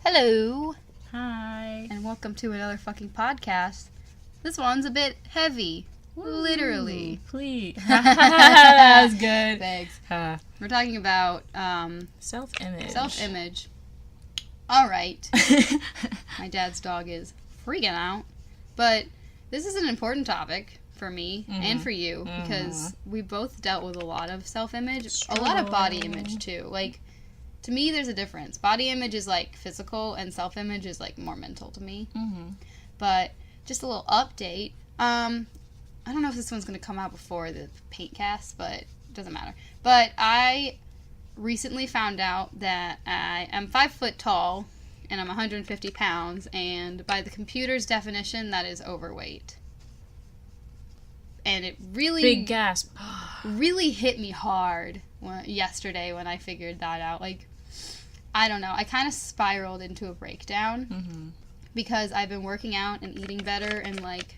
Hello, Hi. and welcome to another fucking podcast. This one's a bit heavy, literally. Please. That was good. Thanks. We're talking about Self-image. self-image. All right. My dad's dog is freaking out, but this is an important topic for me and for you because we both dealt with a lot of self-image, a lot of body image too. Like, to me, there's a difference. Body image is like physical, and self-image is like more mental to me. But just a little update. I don't know if this one's going to come out before the paint cast, but it doesn't matter. But I recently found out that I am 5 foot tall and I'm 150 pounds, and by the computer's definition, that is overweight. And it really... Big gasp. really hit me hard yesterday when I figured that out. Like, I don't know. I kind of spiraled into a breakdown because I've been working out and eating better and, like,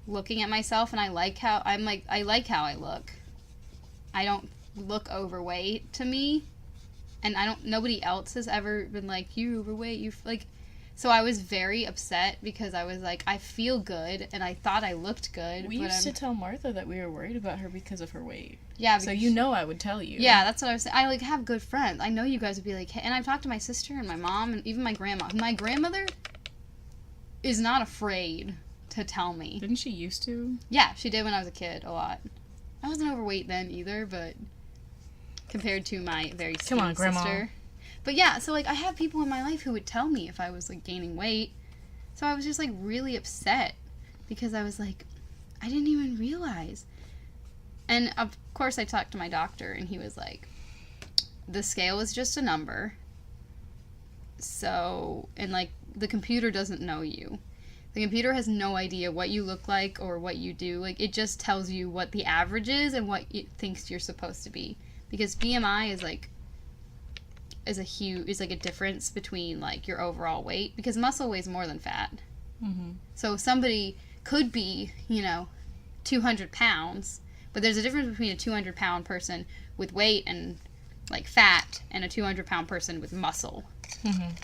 looking at myself, and I like how I like how I look. I don't look overweight to me, and nobody else has ever been like, you're overweight, so I was very upset because I was like, I feel good, and I thought I looked good. We used to tell Martha that we were worried about her because of her weight. Yeah. So you know I would tell you. Yeah, that's what I was saying. I, like, have good friends. I know you guys would be like, hey, and I've talked to my sister and my mom and even my grandma. My grandmother is not afraid to tell me. Didn't she used to? Yeah, she did when I was a kid, a lot. I wasn't overweight then either, but compared to my very sweet Come on, Grandma. sister. But yeah, so, like, I have people in my life who would tell me if I was, like, gaining weight. So I was just, like, really upset because I was like, I didn't even realize. And, of course, I talked to my doctor, and he was like, the scale is just a number. So, and, like, the computer doesn't know you. The computer has no idea what you look like or what you do. Like, it just tells you what the average is and what it thinks you're supposed to be. Because BMI is, like, is like a difference between, like, your overall weight, because muscle weighs more than fat. So somebody could be, 200 pounds, but there's a difference between a 200 pound person with weight and, like, fat and a 200 pound person with muscle.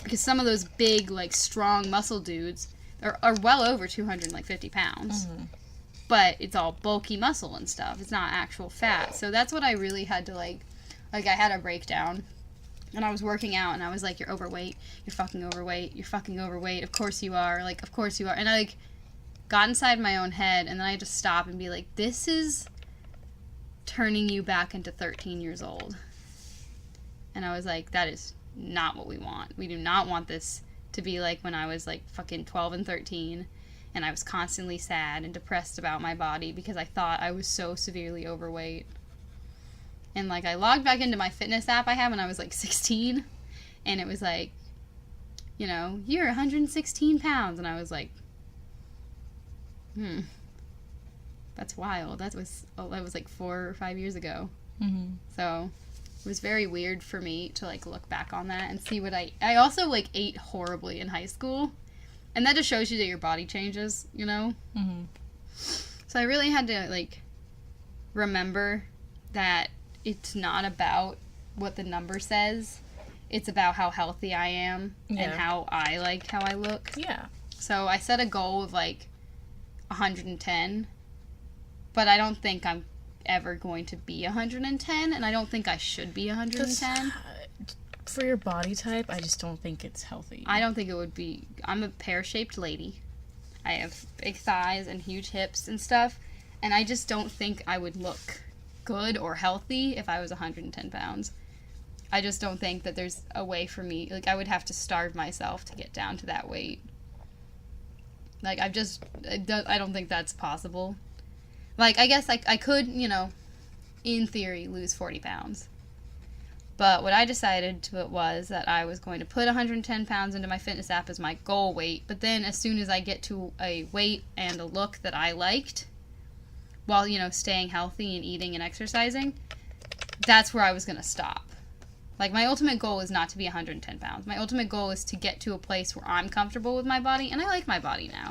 Because some of those big, like, strong muscle dudes are well over 250 pounds. But it's all bulky muscle and stuff. It's not actual fat. So that's what I really had to, like I had a breakdown. And I was working out, and I was like, you're overweight. You're fucking overweight. You're fucking overweight. Of course you are. Like, of course you are. And I, like, got inside my own head, and then I had to stop and be like, this is turning you back into 13 years old. And I was like, that is not what we want. We do not want this to be like when I was, like, fucking 12 and 13, and I was constantly sad and depressed about my body because I thought I was so severely overweight. And, like, I logged back into my fitness app I had when I was, like, 16. And it was like, you're 116 pounds. And I was like, that's wild. That was like 4 or 5 years ago. So it was very weird for me to, like, look back on that and see what I also, like, ate horribly in high school. And that just shows you that your body changes, So I really had to, like, remember that it's not about what the number says. It's about how healthy I am and how I like how I look. Yeah. So I set a goal of, like, 110, but I don't think I'm ever going to be 110, and I don't think I should be 110. For your body type, I just don't think it's healthy. I don't think it would be. I'm a pear-shaped lady. I have big thighs and huge hips and stuff, and I just don't think I would look good or healthy if I was 110 pounds. I just don't think that there's a way for me. Like, I would have to starve myself to get down to that weight. Like, I don't think that's possible. Like, I guess I could, in theory, lose 40 pounds. But what I decided was that I was going to put 110 pounds into my fitness app as my goal weight, but then as soon as I get to a weight and a look that I liked, while, staying healthy and eating and exercising, that's where I was going to stop. Like, my ultimate goal is not to be 110 pounds. My ultimate goal is to get to a place where I'm comfortable with my body, and I like my body now.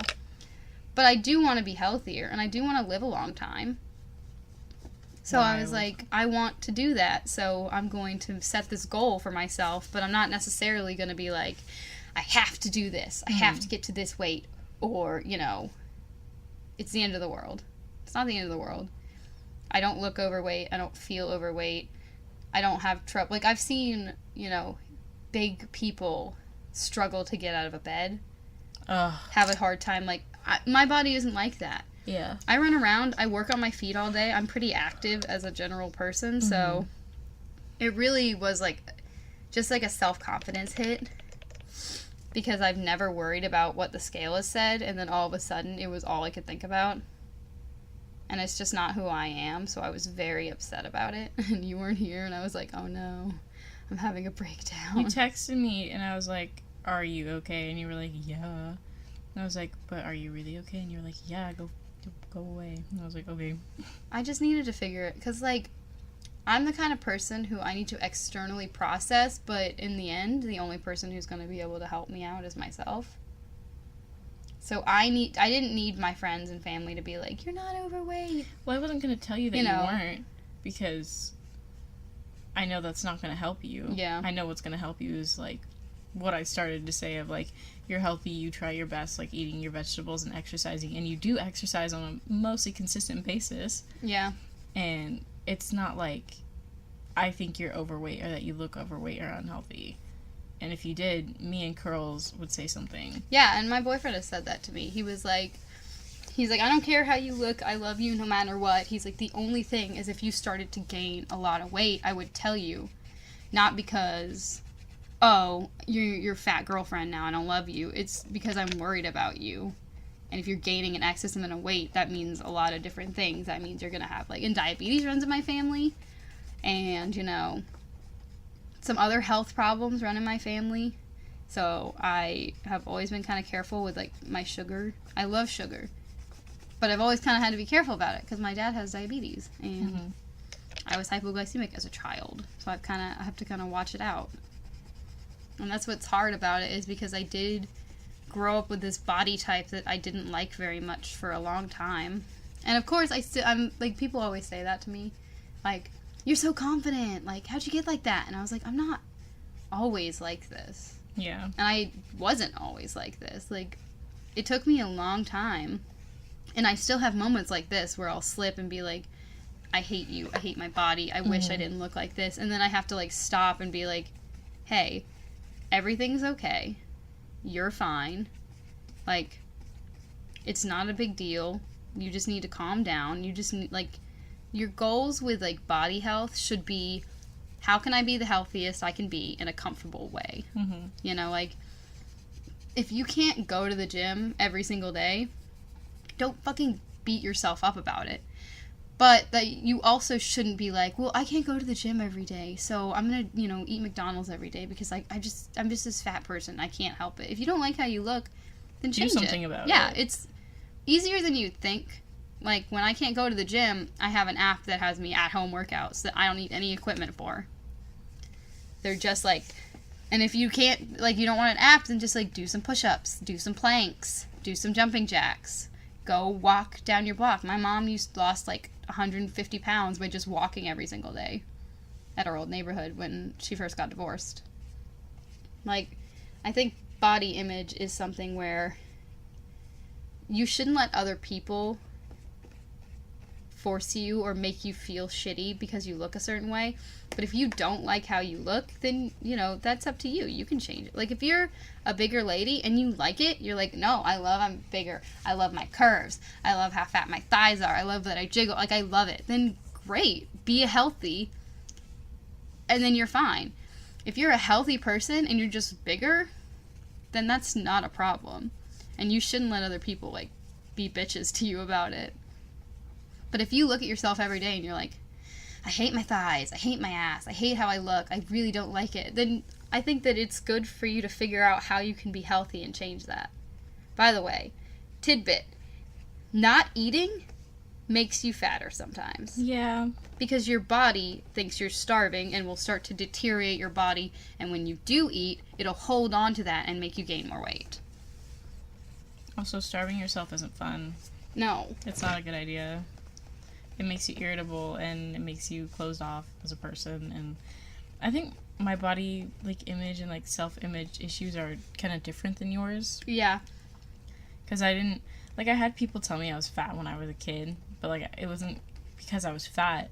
But I do want to be healthier, and I do want to live a long time. So I was like, I want to do that, so I'm going to set this goal for myself, but I'm not necessarily going to be like, I have to do this. I have to get to this weight, or, you know, it's the end of the world. It's not the end of the world. I don't look overweight. I don't feel overweight. I don't have trouble. Like, I've seen, you know, big people struggle to get out of a bed, have a hard time. Like, my body isn't like that. Yeah. I run around. I work on my feet all day. I'm pretty active as a general person, so it really was, like, just like a self-confidence hit, because I've never worried about what the scale has said, and then all of a sudden it was all I could think about. And it's just not who I am, so I was very upset about it. And you weren't here, and I was like, oh no, I'm having a breakdown. You texted me, and I was like, are you okay? And you were like, yeah. And I was like, but are you really okay? And you were like, yeah, go away. And I was like, okay. I just needed to figure it, because, like, I'm the kind of person who I need to externally process, but in the end, the only person who's going to be able to help me out is myself. So I didn't need my friends and family to be like, you're not overweight. Well, I wasn't going to tell you that you weren't, because I know that's not going to help you. Yeah. I know what's going to help you is, like, what I started to say of, like, you're healthy, you try your best, like, eating your vegetables and exercising, and you do exercise on a mostly consistent basis. Yeah. And it's not like I think you're overweight or that you look overweight or unhealthy. And if you did, me and Curls would say something. Yeah, and my boyfriend has said that to me. He's like, I don't care how you look, I love you no matter what. He's like, the only thing is if you started to gain a lot of weight, I would tell you. Not because, oh, you're your fat girlfriend now, I don't love you. It's because I'm worried about you. And if you're gaining an excess amount of weight, that means a lot of different things. That means you're going to have, like, and diabetes runs in my family. And, you know, some other health problems run in my family. So I have always been kind of careful with, like, my sugar. I love sugar. But I've always kind of had to be careful about it because my dad has diabetes. And I was hypoglycemic as a child. So I have to kind of watch it out. And that's what's hard about it, is because I did grow up with this body type that I didn't like very much for a long time. And of course, I'm like, people always say that to me. Like, you're so confident. Like, how'd you get like that? And I was like, I'm not always like this. Yeah. And I wasn't always like this. Like, it took me a long time. And I still have moments like this where I'll slip and be like, I hate you. I hate my body. I wish I didn't look like this. And then I have to, like, stop and be like, hey, everything's okay. You're fine. Like, it's not a big deal. You just need to calm down. You just need, like, your goals with, like, body health should be, how can I be the healthiest I can be in a comfortable way? You know, like, if you can't go to the gym every single day, don't fucking beat yourself up about it. But that you also shouldn't be like, well, I can't go to the gym every day, so I'm gonna, you know, eat McDonald's every day because I'm just this fat person. I can't help it. If you don't like how you look, then change it. Do something about it. Yeah, it's easier than you think. Like, when I can't go to the gym, I have an app that has me at-home workouts that I don't need any equipment for. They're just like, and if you can't, like, you don't want an app, then just, like, do some push-ups, do some planks, do some jumping jacks, go walk down your block. My mom lost, like, 150 pounds by just walking every single day at our old neighborhood when she first got divorced. Like, I think body image is something where you shouldn't let other people force you or make you feel shitty because you look a certain way. But if you don't like how you look, then, you know, that's up to you. You can change it. Like, if you're a bigger lady and you like it, you're like, no, I'm bigger. I love my curves. I love how fat my thighs are. I love that I jiggle. Like, I love it. Then great. Be healthy. And then you're fine. If you're a healthy person and you're just bigger, then that's not a problem. And you shouldn't let other people, like, be bitches to you about it. But if you look at yourself every day and you're like, I hate my thighs, I hate my ass, I hate how I look, I really don't like it, then I think that it's good for you to figure out how you can be healthy and change that. By the way, tidbit, not eating makes you fatter sometimes. Yeah. Because your body thinks you're starving and will start to deteriorate your body, and when you do eat, it'll hold on to that and make you gain more weight. Also, starving yourself isn't fun. No. It's not a good idea. it makes you irritable and it makes you closed off as a person. And I think my body, like, image and, like, self-image issues are kind of different than yours. Yeah. Because I didn't, like, I had people tell me I was fat when I was a kid, but, like, it wasn't because I was fat.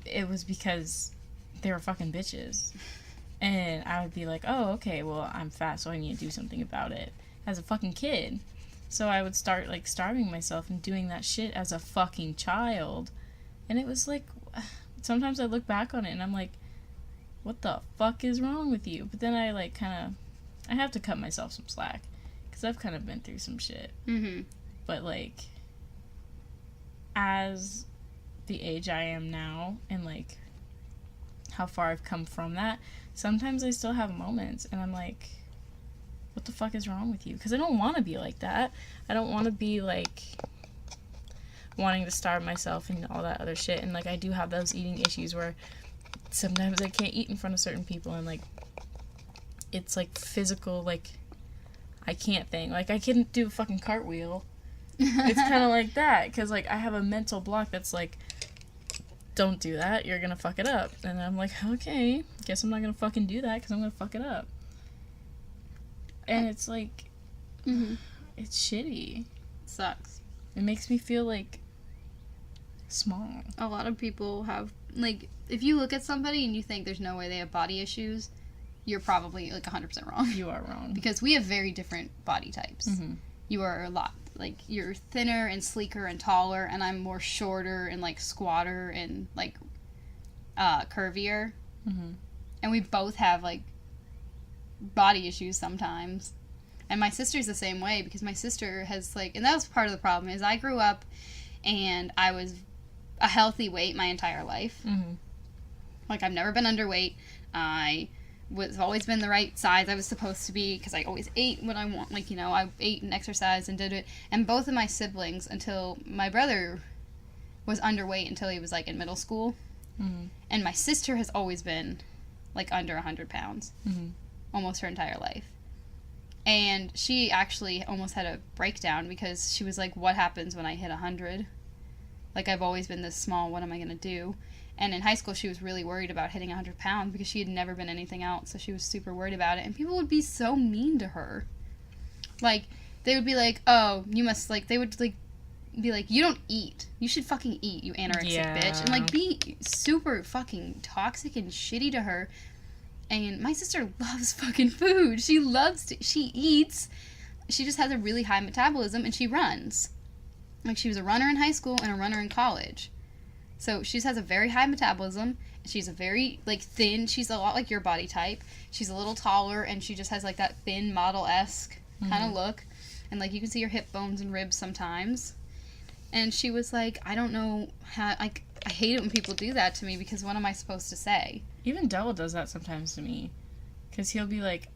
It was because they were fucking bitches. And I would be like, oh, okay, well, I'm fat, so I need to do something about it. As a fucking kid. So I would start, like, starving myself and doing that shit as a fucking child. And it was, like, sometimes I look back on it and I'm like, what the fuck is wrong with you? But then I, like, kind of, I have to cut myself some slack. Because I've kind of been through some shit. Mm-hmm. But, like, as the age I am now and, like, how far I've come from that, sometimes I still have moments and I'm like, what the fuck is wrong with you? Because I don't want to be like that. I don't want to be, like, wanting to starve myself and all that other shit. And, like, I do have those eating issues where sometimes I can't eat in front of certain people and, like, it's, like, physical, like, I can't thing. Like, I can't do a fucking cartwheel. It's kind of like that, because, like, I have a mental block that's like, don't do that, you're gonna fuck it up. And I'm like, okay, guess I'm not gonna fucking do that, because I'm gonna fuck it up. And it's like, it's shitty. Sucks. It makes me feel, like, small. A lot of people have, like, if you look at somebody and you think there's no way they have body issues, you're probably, like, 100% wrong. You are wrong. Because we have very different body types. Mm-hmm. You are a lot, like, you're thinner and sleeker and taller, and I'm more shorter and, like, squatter and, like, curvier. Mm-hmm. And we both have, like, body issues sometimes. And my sister's the same way, because my sister has, like, and that was part of the problem, is I grew up and I was a healthy weight my entire life. Mm-hmm. Like, I've never been underweight. I was always been the right size I was supposed to be, because I always ate what I want. Like, you know, I ate and exercised and did it. And both of my siblings, until my brother was underweight until he was, like, in middle school. Mm-hmm. And my sister has always been, like, under 100 pounds. Mm-hmm. Almost her entire life. And she actually almost had a breakdown, because she was like, what happens when I hit 100? Like, I've always been this small, what am I going to do? And in high school, she was really worried about hitting 100 pounds, because she had never been anything else, so she was super worried about it. And people would be so mean to her. Like, they would be like, oh, you must, like, they would, like, be like, you don't eat. You should fucking eat, you anorexic bitch. And, like, be super fucking toxic and shitty to her. And my sister loves fucking food. She eats. She just has a really high metabolism, and she runs. Like, she was a runner in high school and a runner in college. So she just has a very high metabolism. She's a very, like, thin. She's a lot like your body type. She's a little taller, and she just has, like, that thin model-esque kind of look. And, like, you can see her hip bones and ribs sometimes. And she was like, I don't know how, like, I hate it when people do that to me, because what am I supposed to say? Even Devil does that sometimes to me. Because he'll be like,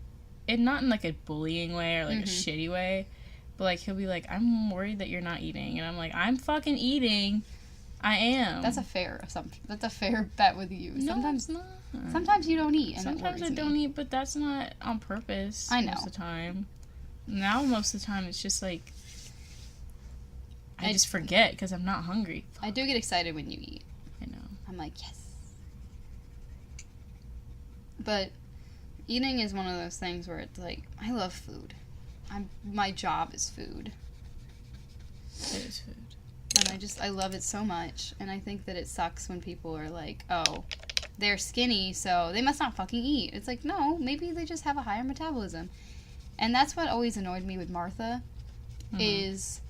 and not in, like, a bullying way or, like, a shitty way, but, like, he'll be like, I'm worried that you're not eating. And I'm like, I'm fucking eating. I am. That's a fair assumption. That's a fair bet with you. No, sometimes, it's not. Sometimes you don't eat, and sometimes I don't eat, but that's not on purpose. I know. Most of the time. Now, most of the time, it's just like, I just forget because I'm not hungry. I do get excited when you eat. I know. I'm like, yes. But eating is one of those things where it's like, I love food. My job is food. It is food. And I love it so much. And I think that it sucks when people are like, oh, they're skinny, so they must not fucking eat. It's like, no, maybe they just have a higher metabolism. And that's what always annoyed me with Martha, is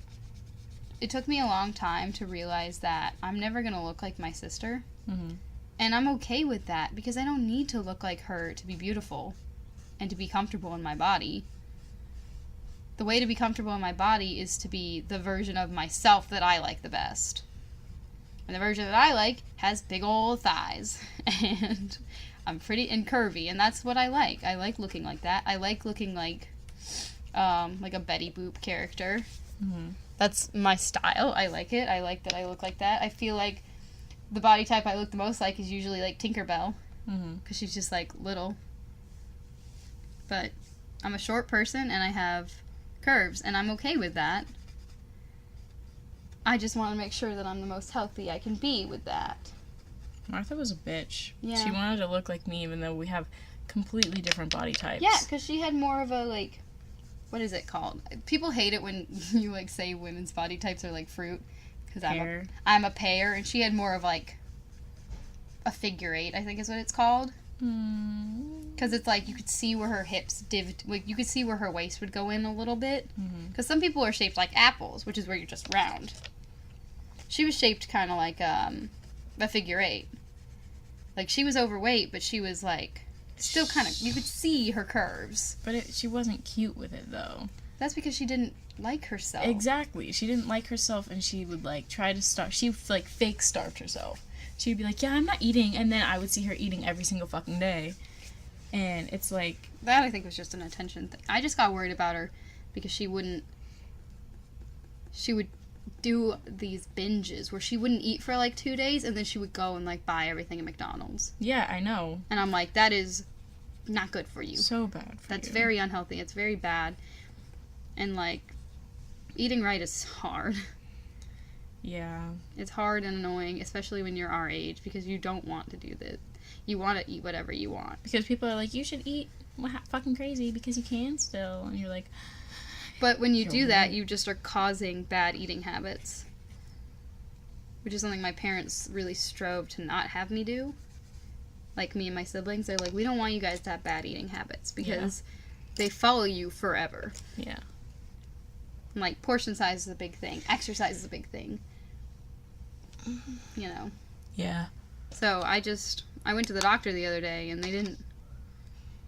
it took me a long time to realize that I'm never going to look like my sister. Mm-hmm. And I'm okay with that, because I don't need to look like her to be beautiful and to be comfortable in my body. The way to be comfortable in my body is to be the version of myself that I like the best. And the version that I like has big old thighs. And I'm pretty and curvy, and that's what I like. I like looking like that. I like looking like a Betty Boop character. Mm-hmm. That's my style. I like it. I like that I look like that. I feel like the body type I look the most like is usually, like, Tinkerbell. Because she's just, like, little. But I'm a short person, and I have curves, and I'm okay with that. I just want to make sure that I'm the most healthy I can be with that. Martha was a bitch. Yeah. She wanted to look like me even though we have completely different body types. Yeah, because she had more of a, like, what is it called? People hate it when you, like, say women's body types are like fruit. Because I'm a pear, and she had more of, like, a figure eight, I think is what it's called. Because it's like you could see where her hips like you could see where her waist would go in a little bit. Because some people are shaped like apples, which is where you're just round. She was shaped kind of like a figure eight. Like, she was overweight, but she was like still kind of, you could see her curves. But she wasn't cute with it though. That's because she didn't like herself. Exactly. She didn't like herself, and she would like try to starve. She like fake starved herself. She'd be like, yeah, I'm not eating, and then I would see her eating every single fucking day. And it's like... That, I think, was just an attention thing. I just got worried about her because she would do these binges where she wouldn't eat for, like, 2 days, and then she would go and, like, buy everything at McDonald's. Yeah, I know. And I'm like, that is not good for you. So bad for That's you. very unhealthy. It's very bad. And, like, eating right is hard. Yeah. It's hard and annoying, especially when you're our age, because you don't want to do this. You want to eat whatever you want. Because people are like, you should eat fucking crazy because you can still. And you're like... But when you do that, you just are causing bad eating habits. Which is something my parents really strove to not have me do. Like, me and my siblings, they're like, we don't want you guys to have bad eating habits because they follow you forever. Yeah. And, like, portion size is a big thing. Exercise is a big thing. You know. Yeah. So I went to the doctor the other day, and they didn't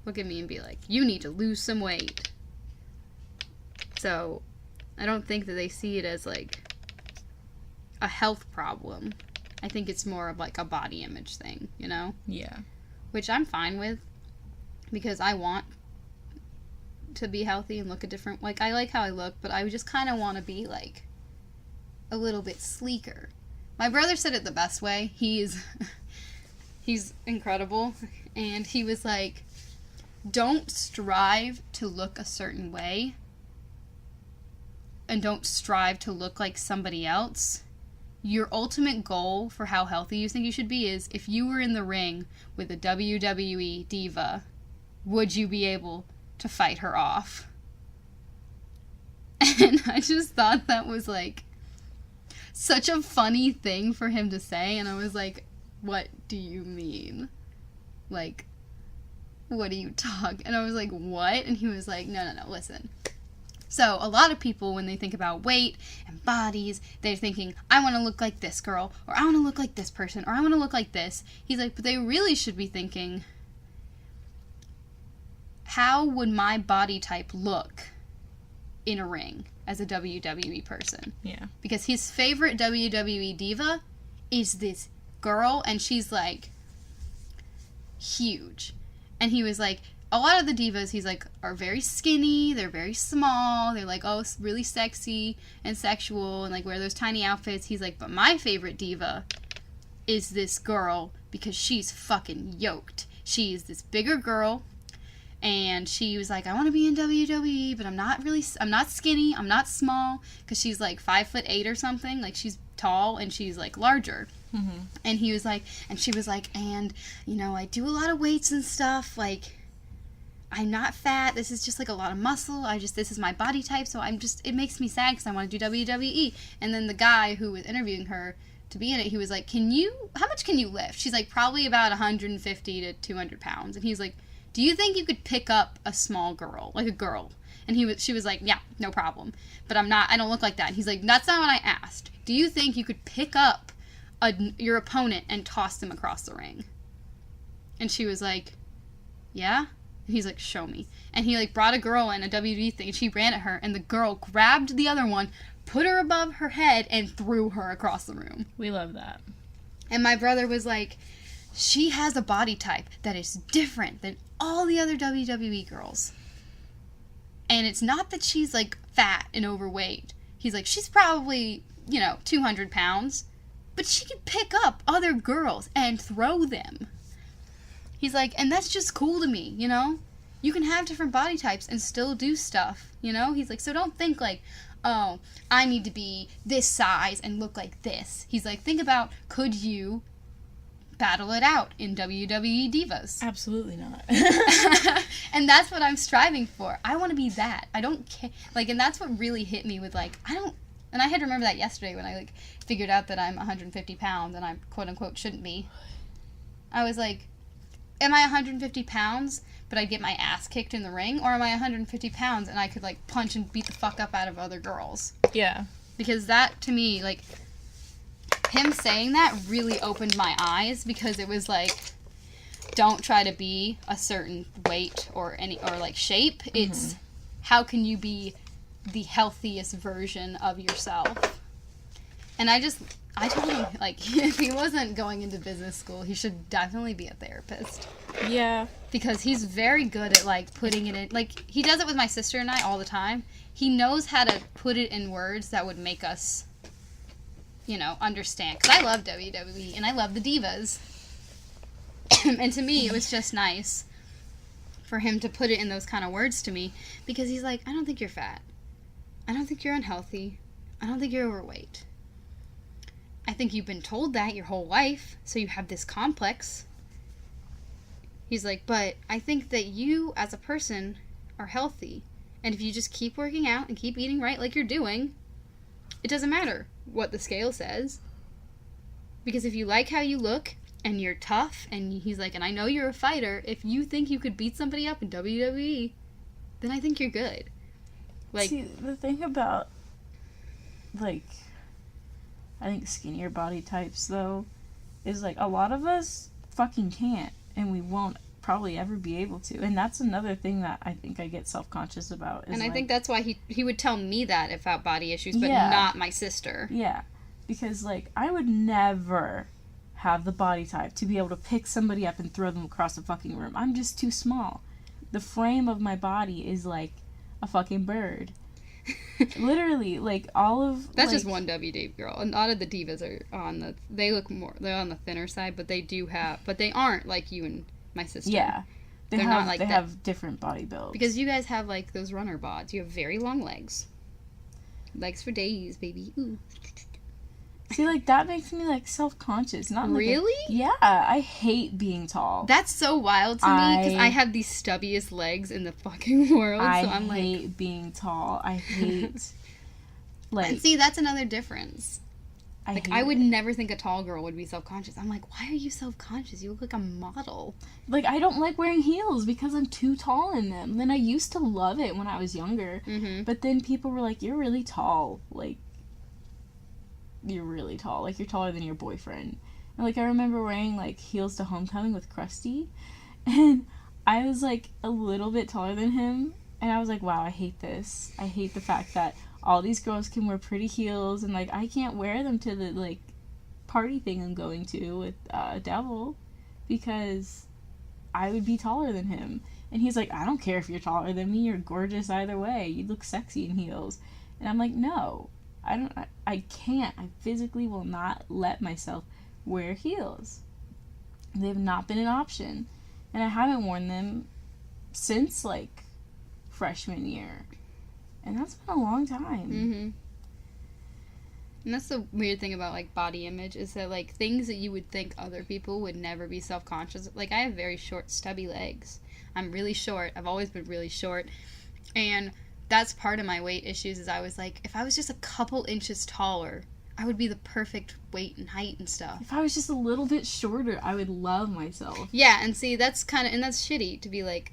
look at me and be like, you need to lose some weight. So I don't think that they see it as, like, a health problem. I think it's more of, like, a body image thing, you know? Yeah. Which I'm fine with, because I want to be healthy and look a different... Like, I like how I look, but I just kind of want to be, like, a little bit sleeker. My brother said it the best way. He's incredible. And he was like, don't strive to look a certain way. And don't strive to look like somebody else. Your ultimate goal for how healthy you think you should be is, if you were in the ring with a WWE diva, would you be able to fight her off? And I just thought that was, like, such a funny thing for him to say, and I was like, what do you mean? Like, what are you talking? And I was like, what? And he was like, no, listen. So, a lot of people, when they think about weight and bodies, they're thinking, I want to look like this girl, or I want to look like this person, or I want to look like this. He's like, but they really should be thinking, how would my body type look in a ring as a WWE person? Yeah. Because his favorite WWE diva is this girl, and she's, like, huge. And he was like, a lot of the divas, he's like, are very skinny, they're very small, they're like, oh, really sexy and sexual, and like wear those tiny outfits. He's like, but my favorite diva is this girl because she's fucking yoked. She is this bigger girl, and she was like, I want to be in WWE, but I'm not skinny, I'm not small, because she's like 5'8" or something, like she's tall and she's like larger. Mm-hmm. And he was like, and she was like, and, you know, I do a lot of weights and stuff, like, I'm not fat, this is just like a lot of muscle, this is my body type, so it makes me sad because I want to do WWE. And then the guy who was interviewing her to be in it, he was like, how much can you lift? She's like, probably about 150 to 200 pounds. And he's like, do you think you could pick up a small girl, like a girl? And she was like, yeah, no problem. But I don't look like that. And he's like, that's not what I asked. Do you think you could pick up your opponent and toss them across the ring? And she was like, yeah. And he's like, show me. And he, like, brought a girl in a WWE thing, and she ran at her, and the girl grabbed the other one, put her above her head, and threw her across the room. We love that. And my brother was like, she has a body type that is different than all the other WWE girls. And it's not that she's, like, fat and overweight. He's like, she's probably, 200 pounds, but she can pick up other girls and throw them. He's like, and that's just cool to me, You can have different body types and still do stuff, He's like, so don't think like, oh, I need to be this size and look like this. He's like, think about, could you battle it out in WWE Divas? Absolutely not. And that's what I'm striving for. I want to be that. I don't care. Like, and that's what really hit me with, like, and I had to remember that yesterday when I, like, figured out that I'm 150 pounds and I, quote-unquote, shouldn't be. I was like, am I 150 pounds, but I'd get my ass kicked in the ring? Or am I 150 pounds and I could, like, punch and beat the fuck up out of other girls? Yeah. Because that, to me, like, him saying that really opened my eyes, because it was like, don't try to be a certain weight or like shape. It's how can you be the healthiest version of yourself. And I told him, like, if he wasn't going into business school, he should definitely be a therapist. Yeah. Because he's very good at, like, putting it in, like, he does it with my sister and I all the time. He knows how to put it in words that would make us, you know, understand. Because I love WWE and I love the Divas. And to me, it was just nice for him to put it in those kind of words to me, because he's like, I don't think you're fat. I don't think you're unhealthy. I don't think you're overweight. I think you've been told that your whole life, so you have this complex. He's like, but I think that you, as a person, are healthy. And if you just keep working out and keep eating right like you're doing, it doesn't matter what the scale says. Because if you like how you look, and you're tough, and he's like, and I know you're a fighter, if you think you could beat somebody up in WWE, then I think you're good. Like, see, the thing about, like, I think skinnier body types, though, is, like, a lot of us fucking can't, and we won't probably ever be able to. And that's another thing that I think I get self-conscious about. And I think that's why he would tell me that about body issues, but not my sister. Yeah. Because, like, I would never have the body type to be able to pick somebody up and throw them across the fucking room. I'm just too small. The frame of my body is like a fucking bird. Literally, like, all of... That's like, just one WD girl. A lot of the Divas are they're on the thinner side, but they aren't like you and my sister. Yeah. They're not like they that. have different body builds. Because you guys have, like, those runner bods. You have very long legs. Legs for days, baby. Ooh. See, like, that makes me, like, self-conscious. Not really? Yeah, I hate being tall. That's so wild to me, because I have the stubbiest legs in the fucking world. I so I'm hate being tall. I hate, like... And see, that's another difference. I would never think a tall girl would be self-conscious. I'm like, why are you self-conscious? You look like a model. Like, I don't like wearing heels because I'm too tall in them. And I used to love it when I was younger. Mm-hmm. But then people were like, you're really tall. Like, you're really tall. Like, you're taller than your boyfriend. And, like, I remember wearing, like, heels to homecoming with Krusty. And I was, like, a little bit taller than him. And I was like, wow, I hate this. I hate the fact that all these girls can wear pretty heels. And, like, I can't wear them to the, like, party thing I'm going to with Devil. Because I would be taller than him. And he's like, I don't care if you're taller than me. You're gorgeous either way. You look sexy in heels. And I'm like, no. I can't. I physically will not let myself wear heels. They've not been an option. And I haven't worn them since, like, freshman year. And that's been a long time. Mm-hmm. And that's the weird thing about, like, body image, is that, like, things that you would think other people would never be self-conscious. Like, I have very short, stubby legs. I'm really short. I've always been really short. And that's part of my weight issues, is I was like, if I was just a couple inches taller, I would be the perfect weight and height and stuff. If I was just a little bit shorter, I would love myself. Yeah, and see, that's shitty to be like,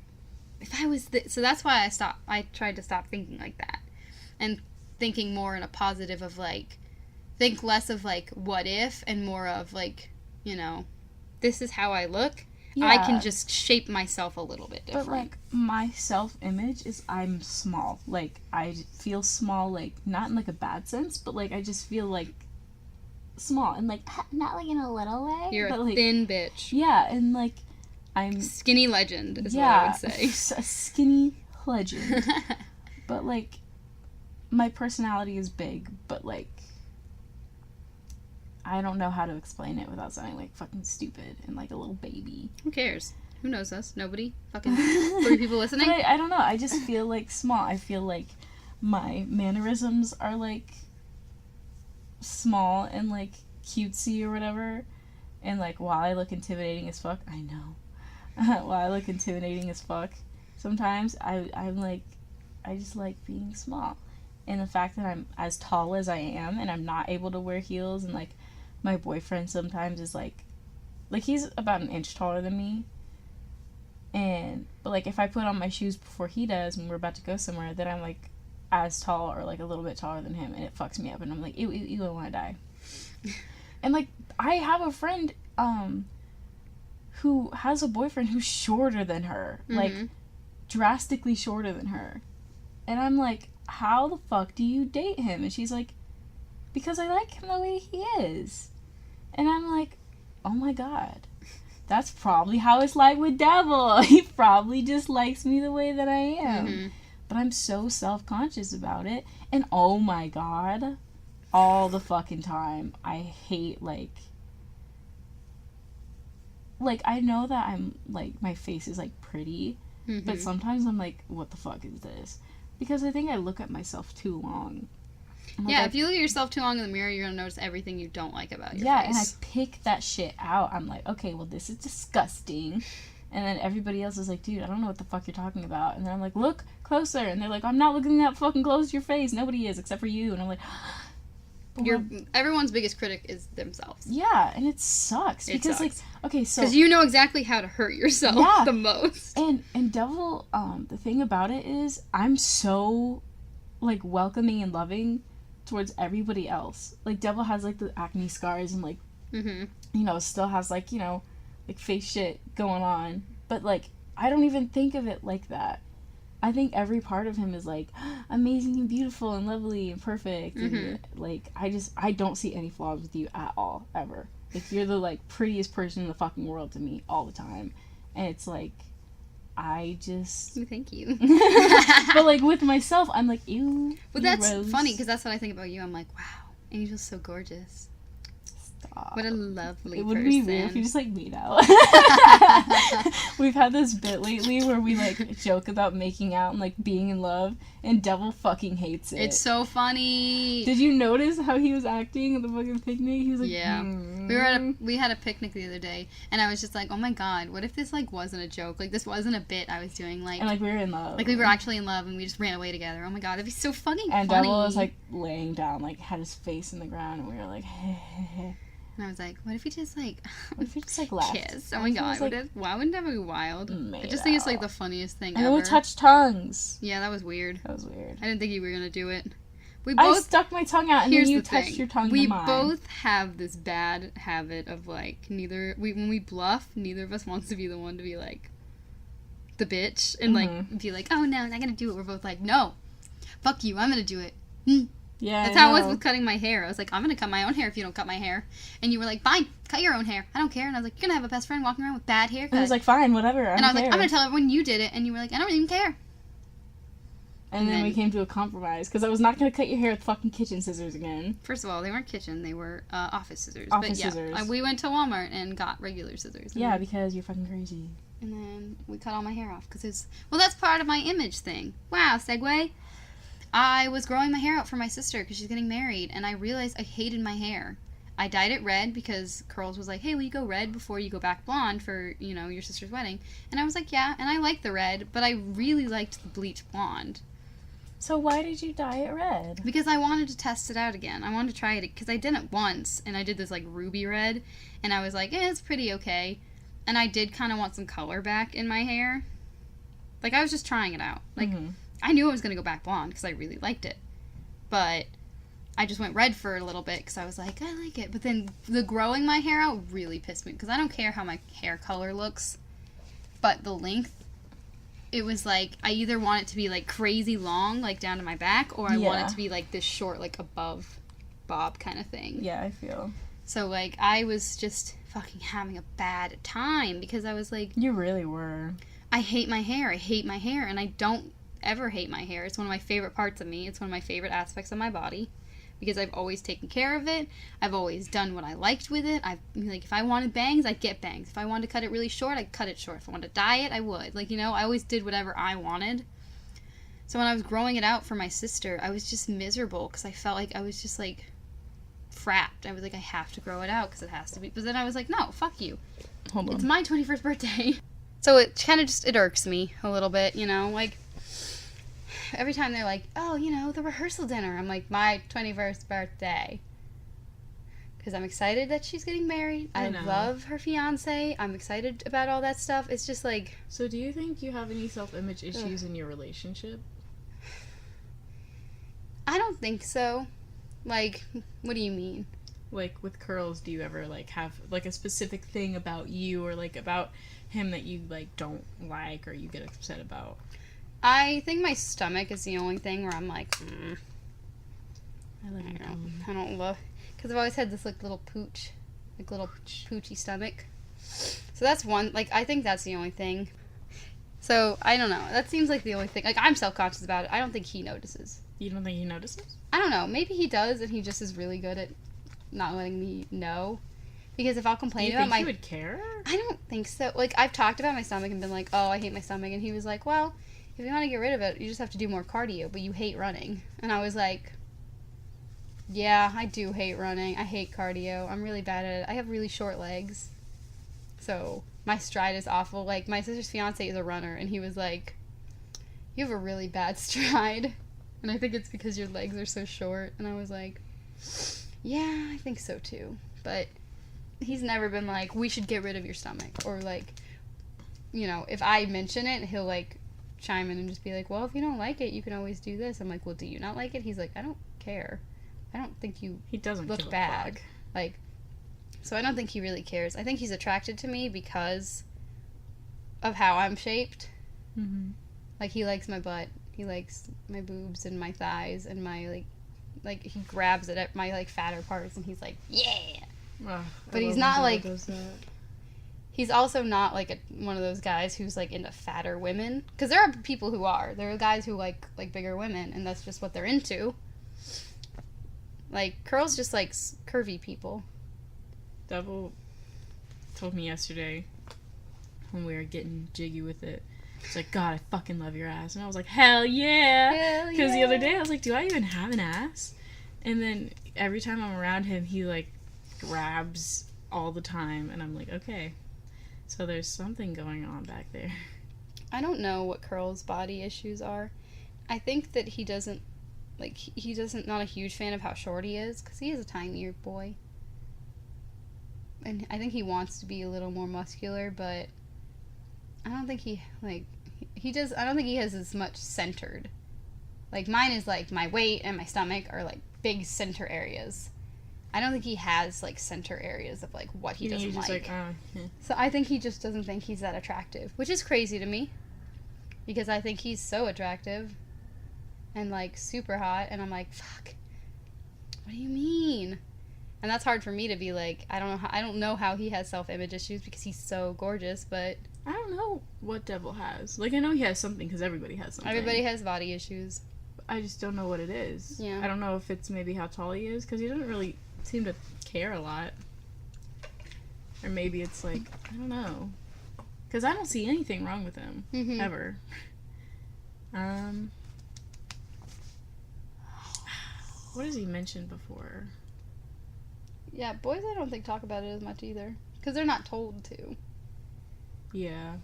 if I was so that's why I tried to stop thinking like that. And thinking more in a positive of, like, think less of, like, what if, and more of, like, you know, this is how I look. Yeah. I can just shape myself a little bit different. But, like, my self-image is I'm small. Like, I feel small, like, not in, like, a bad sense, but, like, I just feel, like, small. And, like, not, like, in a little way. You're but, a like, thin bitch. Yeah, and, like, I'm... Skinny legend is what I would say. A skinny legend. But, like, my personality is big, but, like, I don't know how to explain it without sounding, like, fucking stupid and, like, a little baby. Who cares? Who knows us? Nobody? Fucking 3 people listening? But I don't know. I just feel, like, small. I feel like my mannerisms are, like, small and, like, cutesy or whatever, and, like, while I look intimidating as fuck, I know, while I look intimidating as fuck, sometimes I'm, like, I just like being small. And the fact that I'm as tall as I am, and I'm not able to wear heels, and, like, my boyfriend sometimes is, like, he's about an inch taller than me, but, like, if I put on my shoes before he does, when we're about to go somewhere, then I'm, like, as tall or, like, a little bit taller than him, and it fucks me up, and I'm like, ew, I want to die. And, like, I have a friend, who has a boyfriend who's shorter than her, like, drastically shorter than her, and I'm like, how the fuck do you date him? And she's like, because I like him the way he is. And I'm like, oh my god, that's probably how it's like with Devil. He probably just likes me the way that I am. But I'm so self-conscious about it. And oh my god, all the fucking time, I hate, like, I know that I'm, like, my face is, like, pretty, but sometimes I'm like, what the fuck is this? Because I think I look at myself too long. Like, yeah, if you look at yourself too long in the mirror, you're gonna notice everything you don't like about your face. Yeah, and I pick that shit out. I'm like, okay, well, this is disgusting. And then everybody else is like, dude, I don't know what the fuck you're talking about. And then I'm like, look closer. And they're like, I'm not looking that fucking close to your face. Nobody is, except for you. And I'm like, everyone's biggest critic is themselves. Yeah, and it sucks. Because, like, okay, so... Because you know exactly how to hurt yourself the most. And Devil, the thing about it is, I'm so, like, welcoming and loving towards everybody else. Like, Devil has, like, the acne scars and, like, you know, still has, like, you know, like, face shit going on. But, like, I don't even think of it like that. I think every part of him is, like, amazing and beautiful and lovely and perfect. And, like, I don't see any flaws with you at all, ever. Like, you're the, like, prettiest person in the fucking world to me all the time. And it's, like, I just... Thank you. But, like, with myself, I'm like, ew. But that's funny, because that's what I think about you. I'm like, wow, Angel's so gorgeous. Stop. What a lovely person. It would be weird if you just, like, meet out. We've had this bit lately where we, like, joke about making out and, like, being in love, and Devil fucking hates it. It's so funny. Did you notice how he was acting at the fucking picnic? He was like, yeah. We had a picnic the other day, and I was just like, oh my god, what if this, like, wasn't a joke? Like, this wasn't a bit I was doing, like... And, like, we were in love. Like, we were actually in love, and we just ran away together. Oh my god, that'd be so fucking funny. And Devil was, like, laying down, like, had his face in the ground, and we were like, And I was like, what if we just, like... What if we just, like, laughed? Kiss? Oh my god, like, why wouldn't that be wild? I just think it's, like, the funniest thing ever. And then we touched tongues. Yeah, that was weird. That was weird. I didn't think you were gonna do it. I stuck my tongue out, and then you touched your tongue to mine. We both have this bad habit of, like, when we bluff, neither of us wants to be the one to be, like, the bitch, and, like, be like, oh, no, I'm not gonna do it. We're both like, no, fuck you, I'm gonna do it. Yeah, that's how it was with cutting my hair. I was like, I'm gonna cut my own hair if you don't cut my hair. And you were like, fine, cut your own hair. I don't care. And I was like, you're gonna have a best friend walking around with bad hair. And I was like, fine, whatever. And I was like, I'm gonna tell everyone you did it. And you were like, I don't even care. And then we came to a compromise, because I was not gonna cut your hair with fucking kitchen scissors again. First of all, they weren't kitchen, they were office scissors. Office scissors. We went to Walmart and got regular scissors. Yeah, because you're fucking crazy. And then we cut all my hair off, because that's part of my image thing. Wow, segue. I was growing my hair out for my sister because she's getting married, and I realized I hated my hair. I dyed it red because Curls was like, hey, will you go red before you go back blonde for, you know, your sister's wedding? And I was like, yeah, and I liked the red, but I really liked the bleach blonde. So why did you dye it red? Because I wanted to test it out again. I wanted to try it, because I did it once, and I did this, like, ruby red, and I was like, it's pretty okay. And I did kind of want some color back in my hair. Like, I was just trying it out. Like, I knew I was going to go back blonde because I really liked it. But I just went red for a little bit because I was like, I like it. But then the growing my hair out really pissed me, because I don't care how my hair color looks. But the length, it was like, I either want it to be, like, crazy long, like, down to my back, or I want it to be, like, this short, like, above bob kind of thing. Yeah, I feel. So, like, I was just fucking having a bad time, because I was like... You really were. I hate my hair, and I don't ever hate my hair. It's one of my favorite parts of me. It's one of my favorite aspects of my body, because I've always taken care of it. I've always done what I liked with it. If I wanted bangs, I'd get bangs. If I wanted to cut it really short, I'd cut it short. If I wanted to dye it, I would. Like, you know, I always did whatever I wanted. So when I was growing it out for my sister, I was just miserable because I felt like I was just like frapped. I was like, I have to grow it out because it has to be. But then I was like, no, fuck you. Hold on. It's my 21st birthday. So it kind of just, it irks me a little bit, you know? Like, every time they're like, oh, you know, the rehearsal dinner. I'm like, my 21st birthday. Because I'm excited that she's getting married. I love her fiance. I'm excited about all that stuff. It's just like... So do you think you have any self-image issues in your relationship? I don't think so. Like, what do you mean? Like, with curls, do you ever, like, have, like, a specific thing about you or, like, about him that you, like, don't like or you get upset about? I think my stomach is the only thing where I'm like, I don't love... Because I've always had this, like, little pooch. Like, little poochy stomach. So that's one... Like, I think that's the only thing. So, I don't know. That seems like the only thing. Like, I'm self-conscious about it. I don't think he notices. You don't think he notices? I don't know. Maybe he does, and he just is really good at not letting me know. Because if I'll complain about my... Do you think he would care? I don't think so. Like, I've talked about my stomach and been like, oh, I hate my stomach. And he was like, well, if you want to get rid of it, you just have to do more cardio, but you hate running. And I was like... Yeah, I do hate running. I hate cardio. I'm really bad at it. I have really short legs. So, my stride is awful. Like, my sister's fiance is a runner, and he was like, you have a really bad stride. And I think it's because your legs are so short. And I was like, yeah, I think so too. But he's never been like, we should get rid of your stomach. Or like, you know, if I mention it, he'll like chime in and just be like, well, if you don't like it, you can always do this. I'm like, well, do you not like it? He's like, I don't care. I don't think you look bad. Like, so I don't think he really cares. I think he's attracted to me because of how I'm shaped. Mm-hmm. Like, he likes my butt. He likes my boobs and my thighs and my, like he grabs it at my, like, fatter parts and he's like, yeah! But he's not, like... He's also not, like, one of those guys who's, like, into fatter women. Because there are people who are. There are guys who like bigger women, and that's just what they're into. Like, Curl's just, like, curvy people. Devil told me yesterday when we were getting jiggy with it. He's like, God, I fucking love your ass. And I was like, hell yeah! Because the other day I was like, do I even have an ass? And then every time I'm around him, he, like, grabs all the time. And I'm like, okay. So there's something going on back there. I don't know what Curl's body issues are. I think that he doesn't... Like, he doesn't, not a huge fan of how short he is, because he is a tinier boy. And I think he wants to be a little more muscular, but I don't think he, like, I don't think he has as much centered. Like, mine is, like, my weight and my stomach are, like, big center areas. I don't think he has, like, center areas of, like, what he doesn't like. Yeah. So I think he just doesn't think he's that attractive, which is crazy to me, because I think he's so attractive. And, like, super hot. And I'm like, fuck. What do you mean? And that's hard for me to be like, I don't know how he has self-image issues because he's so gorgeous, but... I don't know what Devil has. Like, I know he has something because everybody has something. Everybody has body issues. I just don't know what it is. Yeah. I don't know if it's maybe how tall he is because he doesn't really seem to care a lot. Or maybe it's like, I don't know. Because I don't see anything wrong with him. Mm-hmm. Ever. What has he mentioned before? Yeah, boys I don't think talk about it as much either. Because they're not told to. Yeah.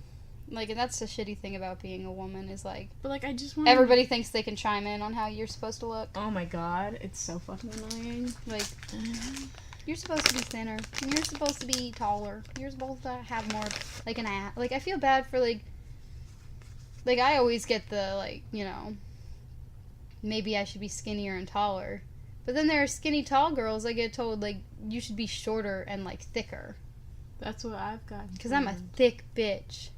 Like, and that's the shitty thing about being a woman is, like... But, like, I just want... Everybody thinks they can chime in on how you're supposed to look. Oh my god, it's so fucking annoying. Like, you're supposed to be thinner. You're supposed to be taller. You're supposed to have more, like, an ass. Like, I feel bad for, like... Like, I always get the, like, you know... Maybe I should be skinnier and taller. But then there are skinny tall girls I get told, like, you should be shorter and, like, thicker. That's what I've got. Because I'm a thick bitch.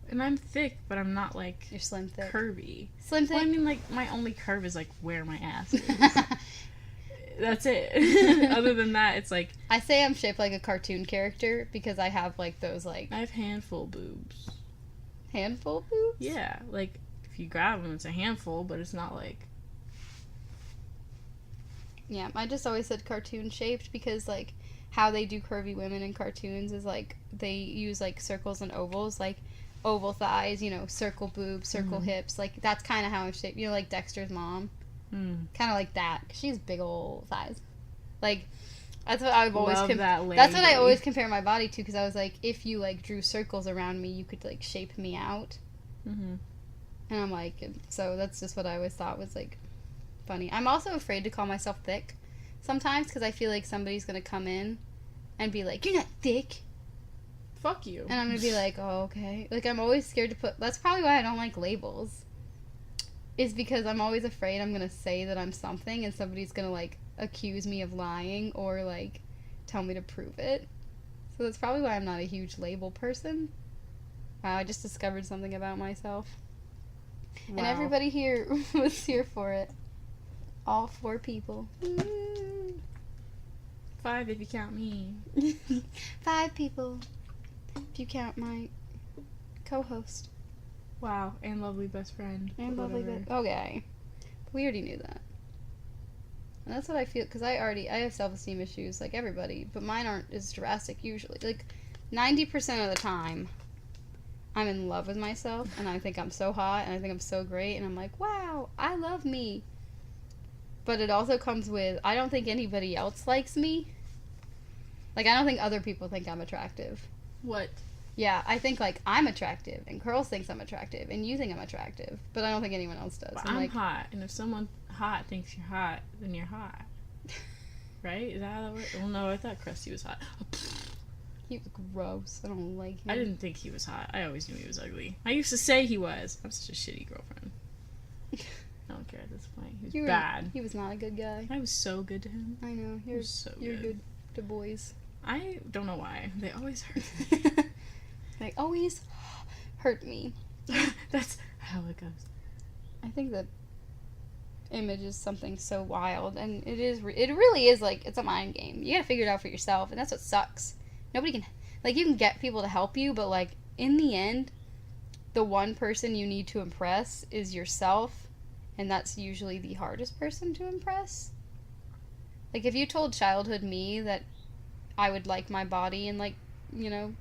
And I'm thick, but I'm not, like... You're slim thick. Curvy. Slim thick? Well, I mean, like, my only curve is, like, where my ass is. That's it. Other than that, it's, like... I say I'm shaped like a cartoon character because I have, like, those, like... I have handful boobs. Handful boobs? Yeah. Like, if you grab them, it's a handful, but it's not, like... Yeah, I just always said cartoon shaped because, like, how they do curvy women in cartoons is, like, they use, like, circles and ovals. Like, oval thighs, you know, circle boobs, circle hips. Like, that's kind of how I'm shaped. You know, like Dexter's mom. Kind of like that. 'Cause she has big old thighs. Like, that's what I've always... That's what I always compare my body to, because I was like, if you, like, drew circles around me, you could, like, shape me out. And I'm like... So that's just what I always thought was, like, funny. I'm also afraid to call myself thick sometimes, because I feel like somebody's going to come in and be like, you're not thick. Fuck you. And I'm going to be like, oh, okay. Like, I'm always scared to put... That's probably why I don't like labels. Is because I'm always afraid I'm going to say that I'm something and somebody's going to, like, accuse me of lying or, like, tell me to prove it. So that's probably why I'm not a huge label person. Wow, I just discovered something about myself. Wow. And everybody here was here for it. All 4 people. 5 if you count me. 5 people if you count my co-host. Wow, and lovely best friend. And lovely best... Okay. We already knew that. And that's what I feel, because I have self-esteem issues, like everybody, but mine aren't as drastic usually. Like, 90% of the time, I'm in love with myself, and I think I'm so hot, and I think I'm so great, and I'm like, wow, I love me. But it also comes with, I don't think anybody else likes me. Like, I don't think other people think I'm attractive. What? Yeah, I think, like, I'm attractive, and Curls thinks I'm attractive, and you think I'm attractive, but I don't think anyone else does. Well, I'm like, hot, and if someone hot thinks you're hot, then you're hot. Right? Is that how that works? Well, no, I thought Krusty was hot. He was gross. I don't like him. I didn't think he was hot. I always knew he was ugly. I used to say he was. I'm such a shitty girlfriend. I don't care at this point. He was bad. He was not a good guy. I was so good to him. I know. You're good to boys. I don't know why. They always hurt me. They always hurt me. That's how it goes. I think that image is something so wild, and it really is, like, it's a mind game. You gotta figure it out for yourself, and that's what sucks. Nobody can, like, you can get people to help you, but, like, in the end, the one person you need to impress is yourself, and that's usually the hardest person to impress. Like, if you told childhood me that I would like my body in, like, you know,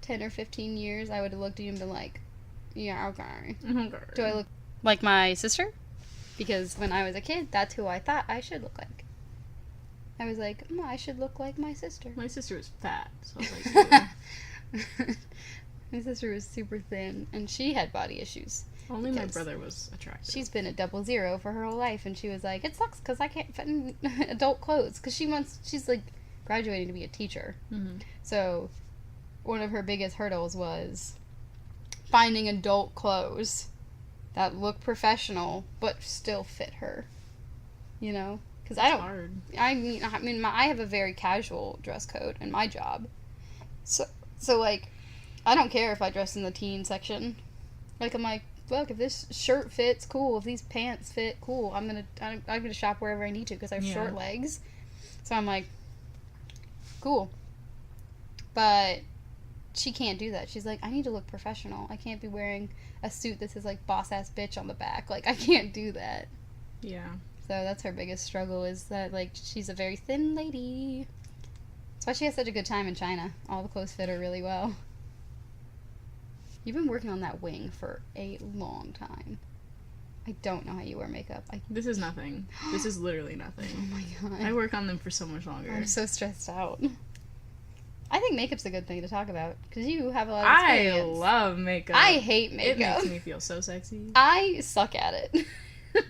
10 or 15 years, I would have looked at you and been like, yeah, okay. Do I look like my sister? Because when I was a kid, that's who I thought I should look like. I was like, I should look like my sister. My sister was fat, so I was like, my sister was super thin, and she had body issues. Only my brother was attractive. She's been at 00 for her whole life, and she was like, it sucks because I can't fit in adult clothes. Because she's, like, graduating to be a teacher. So one of her biggest hurdles was finding adult clothes that look professional but still fit her. You know? Because hard. I mean, I have a very casual dress code in my job. So like, I don't care if I dress in the teen section. Like, I'm like, look, if this shirt fits, cool. If these pants fit, cool. I'm gonna shop wherever I need to because I have short legs. So I'm like, cool. But she can't do that. She's like, I need to look professional. I can't be wearing a suit that says, like, boss ass bitch on the back. Like, I can't do that. Yeah. So that's her biggest struggle, is that, like, she's a very thin lady. That's why she has such a good time in China. All the clothes fit her really well. You've been working on that wing for a long time. I don't know how you wear makeup. This is nothing. This is literally nothing. Oh my god. I work on them for so much longer. I'm so stressed out. I think makeup's a good thing to talk about, because you have a lot of experience. I love makeup. I hate makeup. It makes me feel so sexy. I suck at it.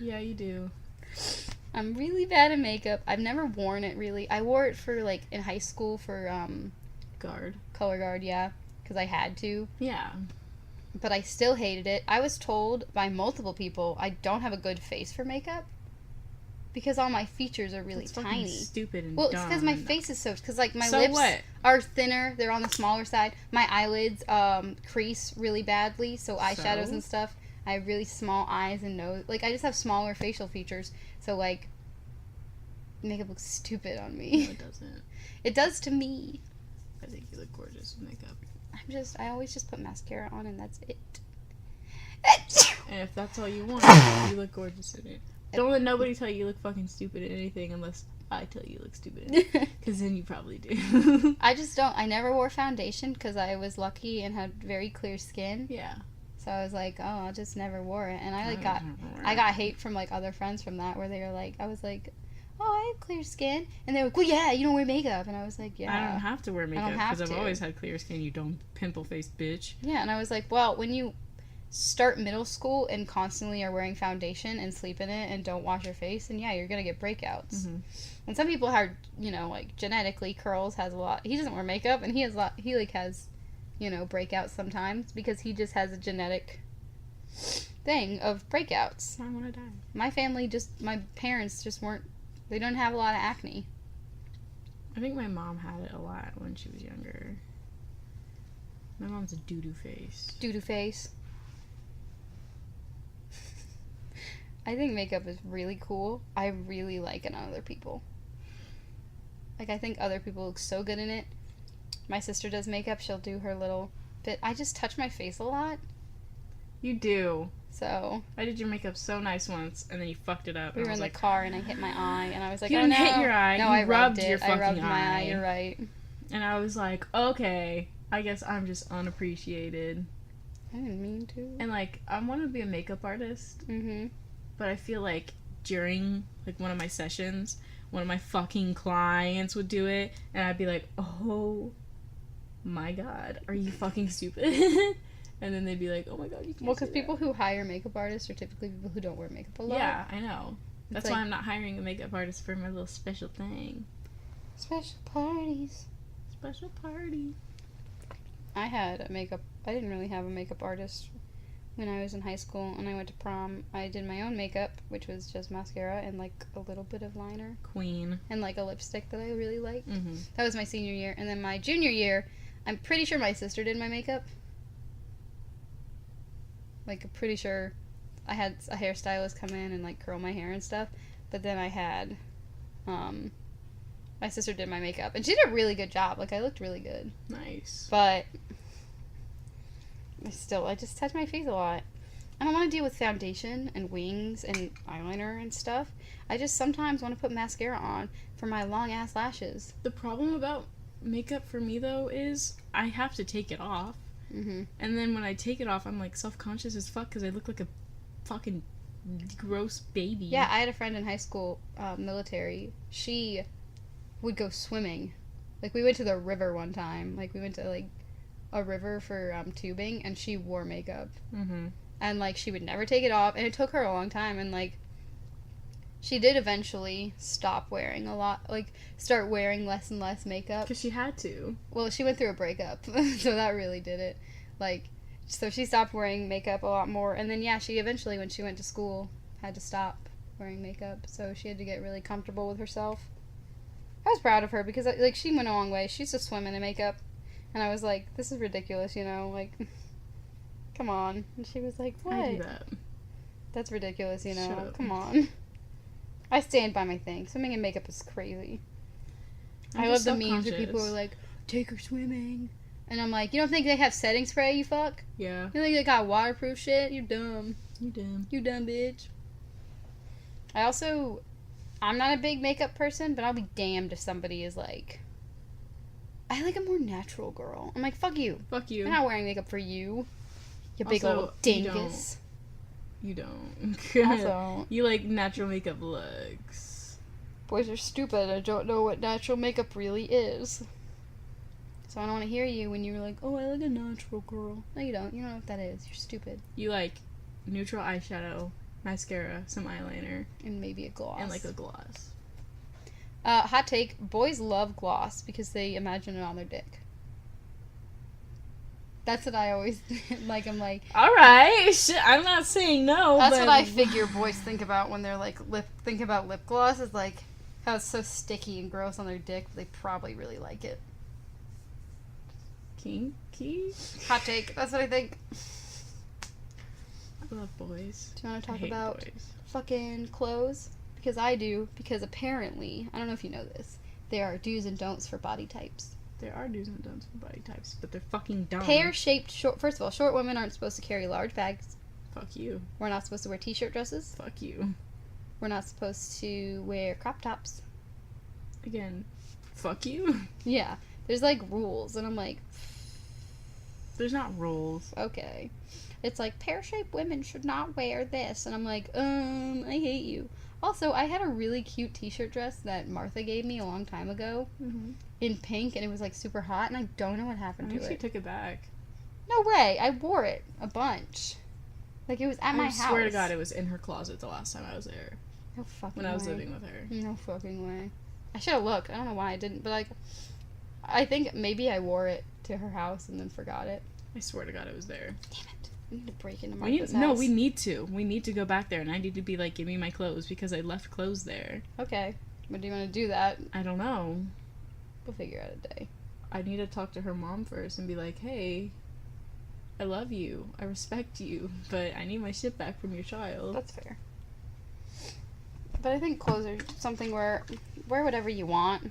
Yeah, you do. I'm really bad at makeup. I've never worn it, really. I wore it for, like, in high school for, color guard, yeah, because I had to. Yeah. But I still hated it. I was told by multiple people I don't have a good face for makeup, because all my features are really tiny. Stupid and well, dumb. it's because my face is so... Because, like, my so lips what? are thinner. They're on the smaller side. My eyelids crease really badly, so eyeshadows and stuff. I have really small eyes and nose. Like, I just have smaller facial features. So, like, makeup looks stupid on me. No, it doesn't. It does to me. I think you look gorgeous with makeup. I always just put mascara on and that's it. And if that's all you want, you look gorgeous in it. Don't let nobody tell you look fucking stupid at anything unless I tell you look stupid. Because then you probably do. I never wore foundation because I was lucky and had very clear skin. Yeah. So I was like, oh, I just never wore it. And I got hate from, like, other friends from that, where they were like, I was like, oh, I have clear skin. And they were like, well, yeah, you don't wear makeup. And I was like, yeah. I don't have to wear makeup because I've always had clear skin, you dumb pimple-faced bitch. Yeah, and I was like, well, when you start middle school and constantly are wearing foundation and sleep in it and don't wash your face, and yeah, you're going to get breakouts. Mm-hmm. And some people are, you know, like, genetically, Curls has a lot. He doesn't wear makeup, and he has, you know, breakouts sometimes because he just has a genetic thing of breakouts. I want to die. My parents just weren't, they don't have a lot of acne. I think my mom had it a lot when she was younger. My mom's a doo-doo face. Doo-doo face. I think makeup is really cool. I really like it on other people. Like, I think other people look so good in it. My sister does makeup. She'll do her little bit. I just touch my face a lot. You do. So. I did your makeup so nice once, and then you fucked it up. We were in the car, and I hit my eye, and I was like, you didn't hit your eye. No, I rubbed it. Your fucking I rubbed my eye. eye. You're right. And I was like, okay, I guess I'm just unappreciated. I didn't mean to. And, like, I want to be a makeup artist. Mm-hmm. But I feel like during, like, one of my sessions, one of my fucking clients would do it, and I'd be like, oh my god, are you fucking stupid? And then they'd be like, oh my god, you can't. Well, because people who hire makeup artists are typically people who don't wear makeup a lot. Yeah, I know. That's why I'm not hiring a makeup artist for my little special thing. Special parties. Special party. I didn't really have a makeup artist when I was in high school, and I went to prom. I did my own makeup, which was just mascara and, like, a little bit of liner. Queen. And, like, a lipstick that I really liked. Mm-hmm. That was my senior year. And then my junior year, I'm pretty sure my sister did my makeup. Like, I'm pretty sure I had a hairstylist come in and, like, curl my hair and stuff. But then I had, my sister did my makeup. And she did a really good job. Like, I looked really good. Nice. But I just touch my face a lot. I don't want to deal with foundation and wings and eyeliner and stuff. I just sometimes want to put mascara on for my long-ass lashes. The problem about makeup for me, though, is I have to take it off. Mm-hmm. And then when I take it off, I'm, like, self-conscious as fuck because I look like a fucking gross baby. Yeah, I had a friend in high school, military. She would go swimming. Like, we went to the river one time. Like, we went to, like, a river for tubing, and she wore makeup. Mm-hmm. And, like, she would never take it off, and it took her a long time, and, like, she did eventually stop wearing start wearing less and less makeup. Because she had to. Well, she went through a breakup, so that really did it. Like, so she stopped wearing makeup a lot more, and then, yeah, she eventually, when she went to school, had to stop wearing makeup, so she had to get really comfortable with herself. I was proud of her, because, like, she went a long way. She used to swim in makeup, and I was like, this is ridiculous, you know, like, come on. And she was like, what? I do that. That's ridiculous, you know, Shut up. come on. I stand by my thing. Swimming in makeup is crazy. I love the memes where people are like, take her swimming. And I'm like, you don't think they have setting spray, you fuck? Yeah. You don't think they got waterproof shit? You dumb. You dumb. You dumb bitch. I'm not a big makeup person, but I'll be damned if somebody is like, I like a more natural girl. I'm like, fuck you. Fuck you. I'm not wearing makeup for you. You big Also, old dingus. You don't. Also, You like natural makeup looks. boys are stupid. I don't know what natural makeup really is. So I don't want to hear you when you're like, oh, I like a natural girl. No, you don't. You don't know what that is. You're stupid. You like neutral eyeshadow, mascara, some eyeliner, And maybe a gloss. and like a gloss. Hot take, boys love gloss because they imagine it on their dick. That's what I always like. I'm like, Alright, I'm not saying no, that's but what I figure boys think about when they're like think about lip gloss is like how it's so sticky and gross on their dick, but they probably really like it. Kinky? Hot take, that's what I think. I love boys. Do you want to I talk hate about boys. fucking clothes? Because I do, because apparently, I don't know if you know this, there are do's and don'ts for body types. There are do's and don'ts for body types, but they're fucking dumb. Pear-shaped short, first of all, short women aren't supposed to carry large bags. Fuck you. We're not supposed to wear t-shirt dresses. Fuck you. We're not supposed to wear crop tops. Again, fuck you. Yeah. There's, like, rules, and I'm like, There's not rules. okay. It's like, pear-shaped women should not wear this, and I'm like, I hate you. Also, I had a really cute t-shirt dress that Martha gave me a long time ago in pink, and it was, like, super hot, and I don't know what happened to I actually it. took it back. No way. I wore it a bunch. Like, it was at my house. I swear to God, it was in her closet the last time I was there. No fucking When I was way. living with her. No fucking way. I should have looked. I don't know why I didn't, but, like, I think maybe I wore it to her house and then forgot it. I swear to God, it was there. Damn it. We need to break into Martha's house. No, we need to. We need to go back there, and I need to be like, give me my clothes, because I left clothes there. Okay. When do you want to do that? I don't know. We'll figure out a day. I need to talk to her mom first and be like, hey, I love you. I respect you, but I need my shit back from your child. That's fair. But I think clothes are something where wear whatever you want.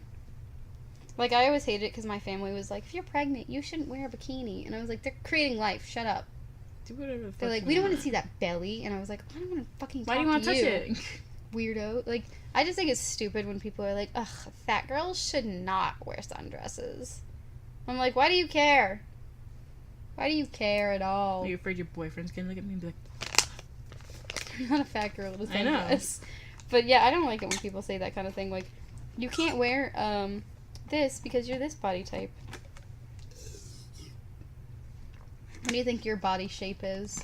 Like, I always hated it because my family was like, if you're pregnant, you shouldn't wear a bikini. And I was like, they're creating life. Shut up. Do whatever the fuck They're like, you we don't want want to see that belly. And I was like, I don't want to fucking Why talk do you want to touch you, it? weirdo. Like, I just think it's stupid when people are like, ugh, fat girls should not wear sundresses. I'm like, why do you care? Why do you care at all? Are you afraid your boyfriend's gonna look at me and be like, You're not a fat girl with a I know. sundress. But yeah, I don't like it when people say that kind of thing. Like, you can't wear this because you're this body type. What do you think your body shape is?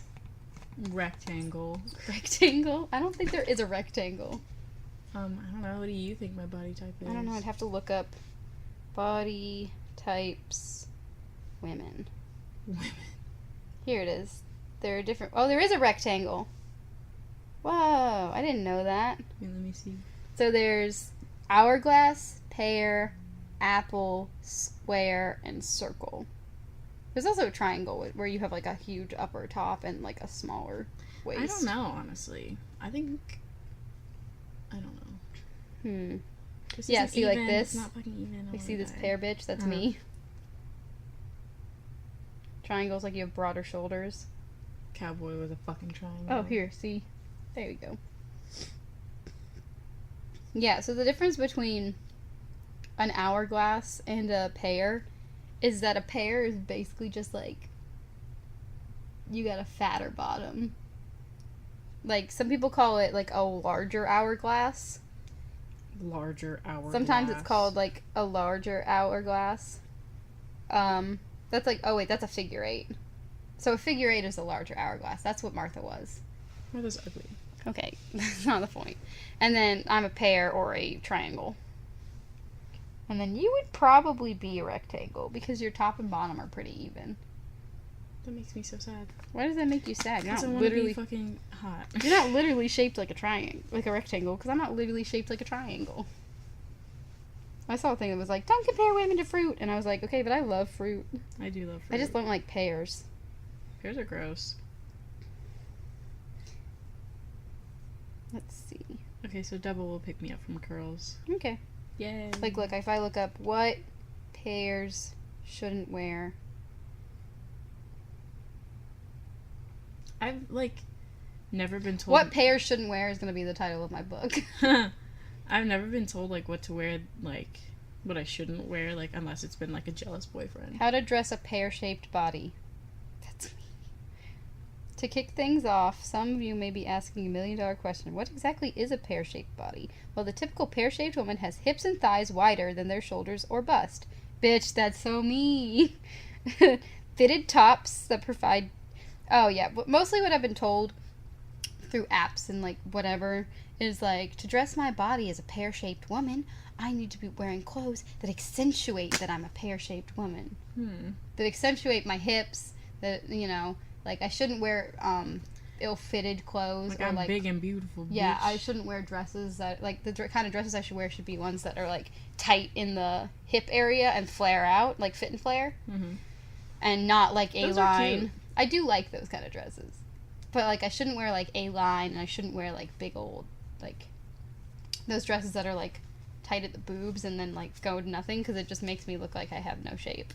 rectangle? Rectangle? I don't think there is a rectangle. I don't know. What do you think my body type is? I don't know. I'd have to look up body types women. Women. Here it is. There are different. Oh, there is a rectangle. Whoa, I didn't know that. Wait, let me see. So there's hourglass, pear, apple, square, and circle. There's also a triangle where you have like a huge upper top and like a smaller waist. I don't know, honestly. I don't know. This Yeah, isn't see, like even. this? It's not fucking even. Like, Oh see my this God. pear bitch? That's me. Triangles like you have broader shoulders. Cowboy with a fucking triangle. Oh, here, see? There we go. Yeah, so the difference between an hourglass and a pear is that a pear is basically just like you got a fatter bottom. Like, some people call it like a larger hourglass. Larger hourglass. Sometimes it's called like a larger hourglass. That's like, oh wait, that's a figure eight. So a figure eight is a larger hourglass. That's what Martha was. Martha's ugly. Okay, that's not the point. And then I'm a pear or a triangle. And then you would probably be a rectangle because your top and bottom are pretty even. That makes me so sad. Why does that make you sad? You're Because I not want to be literally fucking hot. you're not literally shaped like a triangle, like a rectangle. Because I'm not literally shaped like a triangle. I saw a thing that was like, don't compare women to fruit, and I was like, okay, but I love fruit. I do love fruit. I just don't like pears. Pears are gross. Let's see. Okay, so Double will pick me up from curls. Okay. Yay. Like, look, if I look up what pears shouldn't wear. I've, like, never been told... What pears shouldn't wear is going to be the title of my book. I've never been told, like, what to wear, like, what I shouldn't wear, like, unless it's been, like, a jealous boyfriend. How to dress a pear-shaped body. That's me. To kick things off, some of you may be asking a million-dollar question. What exactly is a pear-shaped body? Well, the typical pear-shaped woman has hips and thighs wider than their shoulders or bust. Bitch, that's so me. Fitted tops that provide... Oh, yeah. Mostly what I've been told through apps and, like, whatever is, like, to dress my body as a pear-shaped woman, I need to be wearing clothes that accentuate that I'm a pear-shaped woman. That accentuate my hips, that, you know... Like, I shouldn't wear ill-fitted clothes. Like, or I'm like, big and beautiful, bitch. Yeah, I shouldn't wear dresses that... Like, the kind of dresses I should wear should be ones that are, like, tight in the hip area and flare out. Like, fit and flare. Mm-hmm. And not, like, Those are A-line. cute. I do like those kind of dresses. But, like, I shouldn't wear, like, A-line, and I shouldn't wear, like, big old, like... Those dresses that are, like, tight at the boobs and then, like, go to nothing, because it just makes me look like I have no shape.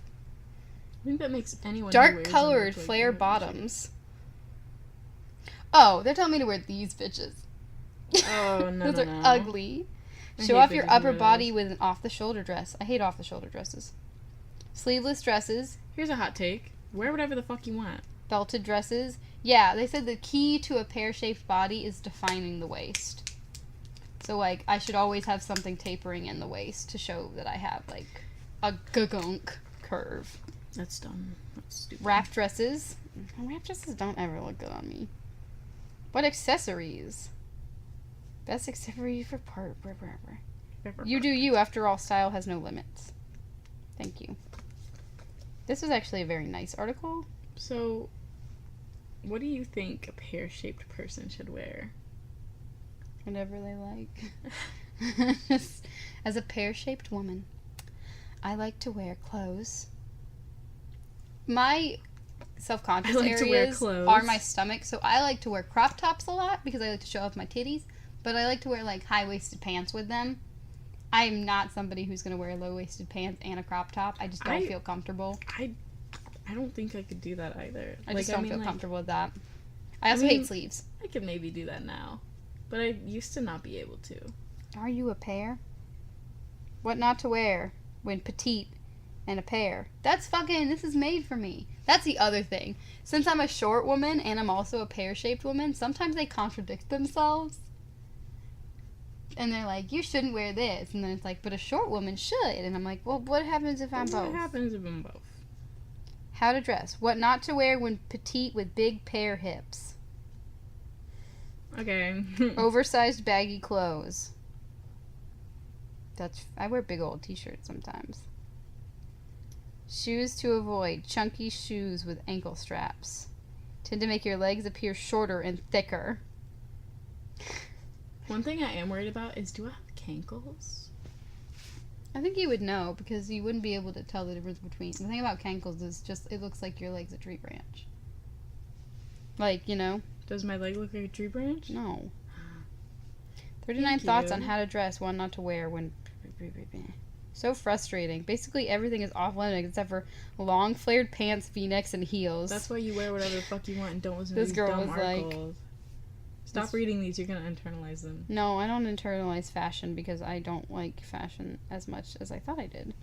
I think that makes anyone who Dark wears them colored look like flare they have no shape. bottoms. Oh, they're telling me to wear these bitches. Oh, no, Those no, are no. ugly. Show off your upper body with an off-the-shoulder dress. I hate off-the-shoulder dresses. Sleeveless dresses. Here's a hot take. Wear whatever the fuck you want. Belted dresses. Yeah, they said the key to a pear-shaped body is defining the waist. So, like, I should always have something tapering in the waist to show that I have, like, a gagunk curve. That's dumb. That's stupid. Wrap dresses. Wrap dresses don't ever look good on me. What accessories? Best accessory for part. You do you. After all, style has no limits. Thank you. This was actually a very nice article. So, what do you think a pear-shaped person should wear? Whatever they like. As a pear-shaped woman, I like to wear clothes. My self-conscious areas are my stomach, so I like to wear crop tops a lot because I like to show off my titties, but I like to wear, like, high-waisted pants with them. I am not somebody who's going to wear low-waisted pants and a crop top. I just don't feel comfortable. I don't think I could do that either. I just don't feel comfortable with that. I also hate sleeves. I could maybe do that now, but I used to not be able to. Are you a pear? What not to wear when petite and a pear? That's fucking, this is made for me. That's the other thing. Since I'm a short woman and I'm also a pear-shaped woman, sometimes they contradict themselves. And they're like, you shouldn't wear this. And then it's like, but a short woman should. And I'm like, well, what happens if I'm both? What happens if I'm both? How to dress. What not to wear when petite with big pear hips. Okay. Oversized baggy clothes. I wear big old t-shirts sometimes. Shoes to avoid. Chunky shoes with ankle straps. Tend to make your legs appear shorter and thicker. One thing I am worried about is, do I have cankles? I think you would know because you wouldn't be able to tell the difference between. The thing about cankles is just it looks like your leg's a tree branch. Like, you know. Does my leg look like a tree branch? No. 39 thoughts on how to dress, one not to wear when. So frustrating. Basically everything is off limits except for long flared pants, V-necks, and heels. That's why you wear whatever the fuck you want and don't listen this to these girl dumb was articles. like, stop reading these, you're gonna internalize them. No, I don't internalize fashion because I don't like fashion as much as I thought I did.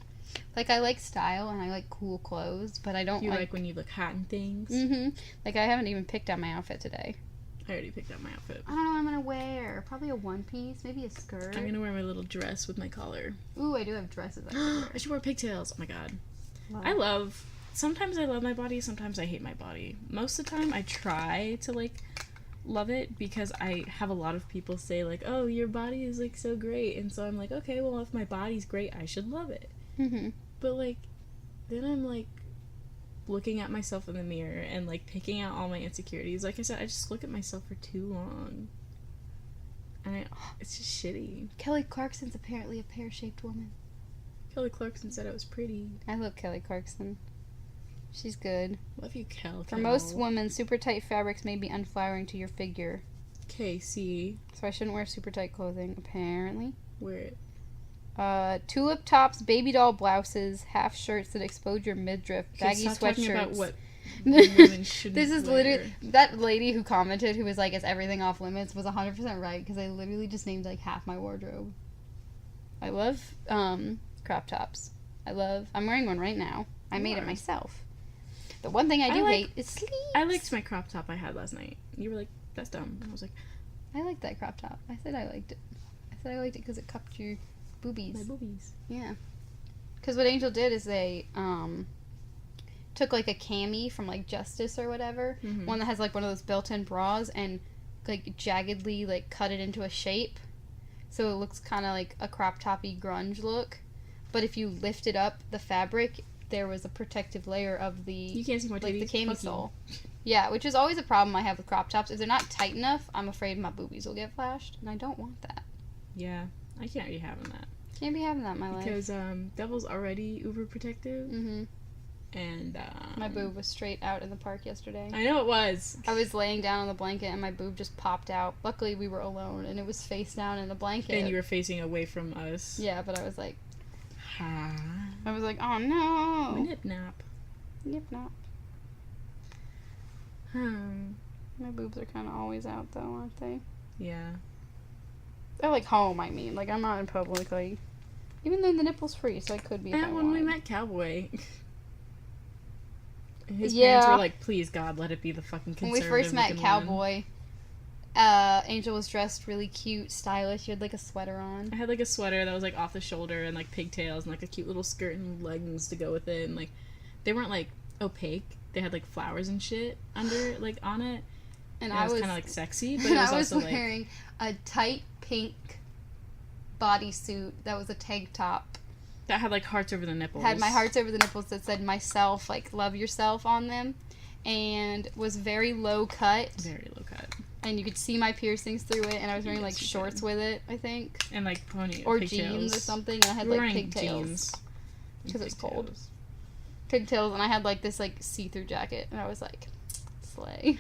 Like, I like style and I like cool clothes, but I don't you like when you look hot and things? Mm-hmm. Like, I haven't even picked out my outfit today. I already picked out my outfit. I don't know what I'm gonna wear. Probably a one piece, maybe a skirt. I'm gonna wear my little dress with my collar. Ooh, I do have dresses I can wear. I should wear pigtails. Oh my god. Sometimes I love my body, sometimes I hate my body. Most of the time I try to, like, love it because I have a lot of people say, like, oh, your body is, like, so great. And so I'm like, okay, well, if my body's great, I should love it. Mm-hmm. But, like, then I'm, like, looking at myself in the mirror and, like, picking out all my insecurities. Like I said, I just look at myself for too long. And it's just shitty. Kelly Clarkson's apparently a pear-shaped woman. Kelly Clarkson said I was pretty. I love Kelly Clarkson. She's good. Love you, Kel. For most women, super tight fabrics may be unflattering to your figure. KC. So I shouldn't wear super tight clothing, apparently. Wear it. Tulip tops, baby doll blouses, half shirts that expose your midriff, baggy sweatshirts. About what women shouldn't This is wear. literally that lady who commented, who was like, "Is everything off limits?" was 100% right because I literally just named like half my wardrobe. I love crop tops. I'm wearing one right now. I made it myself. The one thing I do hate is sleeves. I liked my crop top I had last night. You were like, "That's dumb." And I was like, I like that crop top. I said I liked it. I said I liked it because it cupped your boobies. my boobies. Yeah. Because what Angel did is they took like a cami from like Justice or whatever, one that has like one of those built-in bras, and like jaggedly like cut it into a shape, so it looks kind of like a crop toppy grunge look. But if you lifted up the fabric, there was a protective layer of the you can't see my like the titties. camisole. Yeah, which is always a problem I have with crop tops. If they're not tight enough, I'm afraid my boobies will get flashed, and I don't want that. Yeah, I can't be having that. Can't be having that in my life. Because Devil's already uber protective. Mm-hmm. And my boob was straight out in the park yesterday. I know it was. I was laying down on the blanket and my boob just popped out. Luckily we were alone and it was face down in the blanket. And you were facing away from us. Yeah, but I was like, ha. I was like, oh no. Nip nap. Nip nap. My boobs are kind of always out though, aren't they? Yeah. They're like home, I mean. Like, I'm not in public, like... Even though the nipple's free, so I could be if I And when we wanted. met Cowboy, his Yeah. parents were like, please, God, let it be the fucking When conservative we first met looking Cowboy, Angel was dressed really cute, stylish. She had, like, a sweater on. I had, like, a sweater that was, like, off the shoulder and, like, pigtails and, like, a cute little skirt and leggings to go with it. And, like, they weren't, like, opaque. They had, like, flowers and shit under, like, on it. And it I was was kind of, like, sexy, but and it was I was also, wearing a tight pink bodysuit that was a tank top. that had, like, hearts over the nipples. Had my hearts over the nipples that said myself, like, love yourself on them. And was very low cut. Very low cut. And you could see my piercings through it. And I was wearing, Yes, like, you shorts did. with it, I think. And, like, pony Or pigtails. jeans or something. And I had, We were like, wearing pigtails. jeans and 'Cause it's cold. pigtails. Pigtails. And I had, like, this, like, see-through jacket. And I was like, slay.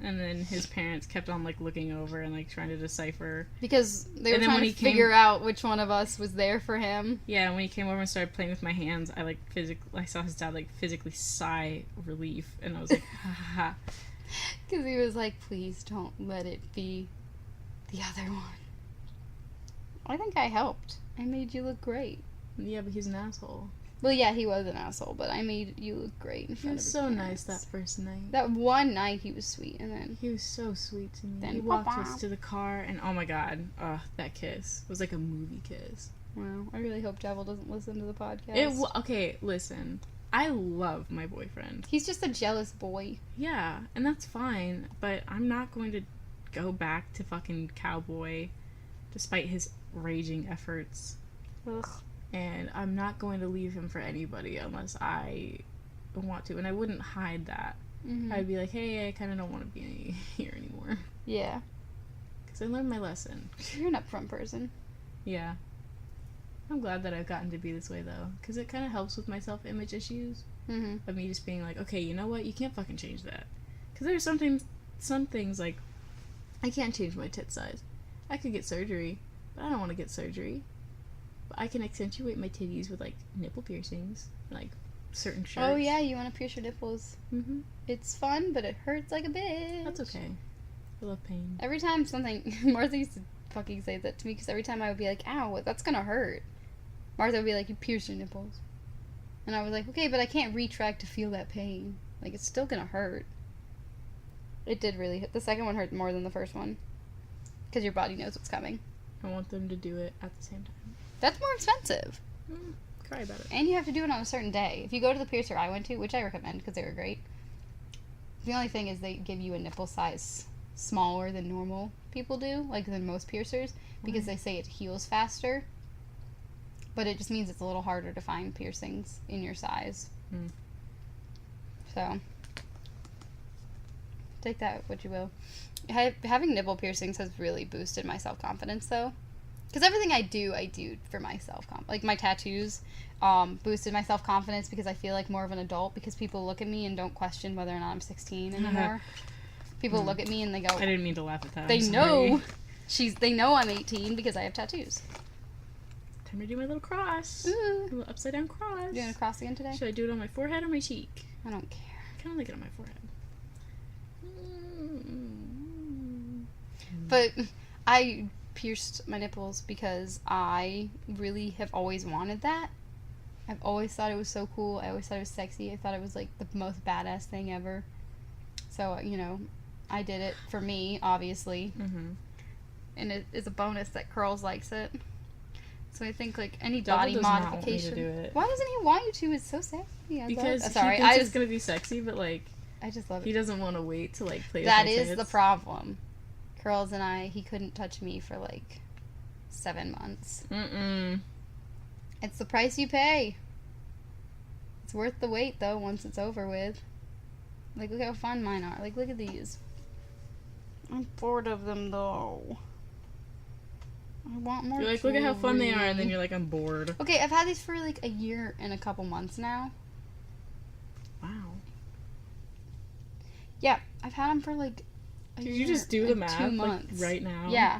And then his parents kept on, like, looking over and, like, trying to decipher. Because they were And then trying when to he came- figure out which one of us was there for him. Yeah, when he came over and started playing with my hands, I, like, I saw his dad, like, physically sigh relief. And I was like, ha ha ha. Because he was like, please don't let it be the other one. I think I helped. I made you look great. Yeah, but he's an asshole. Well, yeah, he was an asshole, but I made you look great in He front was of his so parents. nice that first night. That one night he was sweet, and then He was so sweet to me. Then He walked Papa. us to the car, and oh my god, that kiss was like a movie kiss. wow, I really hope Devil doesn't listen to the podcast. Okay, listen, I love my boyfriend. He's just a jealous boy. Yeah, and that's fine, but I'm not going to go back to fucking Cowboy, despite his raging efforts. Ugh. And I'm not going to leave him for anybody unless I want to, and I wouldn't hide that. Mm-hmm. I'd be like, hey, I kind of don't want to be here anymore. Yeah, Because I learned my lesson. you're an upfront person. Yeah. I'm glad that I've gotten to be this way, though. Because it kind of helps with my self-image issues. Mm-hmm. Of me just being like, okay, you know what? You can't fucking change that. Because there's some things, like, I can't change my tit size. I could get surgery, but I don't want to get surgery. But I can accentuate my titties with, like, nipple piercings. Like, certain shirts. Oh yeah, you want to pierce your nipples. Mm-hmm. It's fun, but it hurts like a bitch. That's okay. I love pain. Every time something, Martha used to fucking say that to me, because every time I would be like, ow, that's gonna hurt. Martha would be like, you pierced your nipples. And I was like, okay, but I can't retract to feel that pain. Like, it's still gonna hurt. It did really hurt. The second one hurt more than the first one. Because your body knows what's coming. I want them to do it at the same time. That's more expensive. Cry about it. And you have to do it on a certain day. If you go to the piercer I went to, which I recommend because they were great, the only thing is they give you a nipple size smaller than normal people do, like than most piercers, because they say it heals faster. But it just means it's a little harder to find piercings in your size. Mm. So, take that what you will. Having nipple piercings has really boosted my self-confidence, though. Because everything I do for my self-confidence. Like, my tattoos boosted my self-confidence because I feel like more of an adult, because people look at me and don't question whether or not I'm 16 anymore. People look at me and they go... I didn't mean to laugh at that. They I'm know sorry. they know I'm 18 because I have tattoos. Time to do my little cross. Ooh. A little upside down cross. You doing a cross again today? Should I do it on my forehead or my cheek? I don't care. I kind of like it on my forehead. But I pierced my nipples because I really have always wanted that. I've always thought it was so cool. I always thought it was sexy. I thought it was like the most badass thing ever. So, you know, I did it for me, obviously. Mm-hmm. And it is a bonus that Curls likes it. So I think like any Devil body does not want me to modification. do it. Why doesn't he want you to? It's so sexy. Because sorry, he thinks I it's just gonna be sexy, but like love he it. doesn't want to wait to like play. That with my is the tits. problem. Curls and he couldn't touch me for like 7 months. Mm-mm. It's the price you pay. It's worth the wait, though, once it's over with. Like, look how fun mine are. Like, look at these. I'm bored of them, though. I want more You're like, look at how fun they are, and then jewelry. you're like, I'm bored. Okay, I've had these for like a year and a couple months now. Wow. Yeah, I've had them for like a Did year you just do the and math 2 like months. right now? Yeah.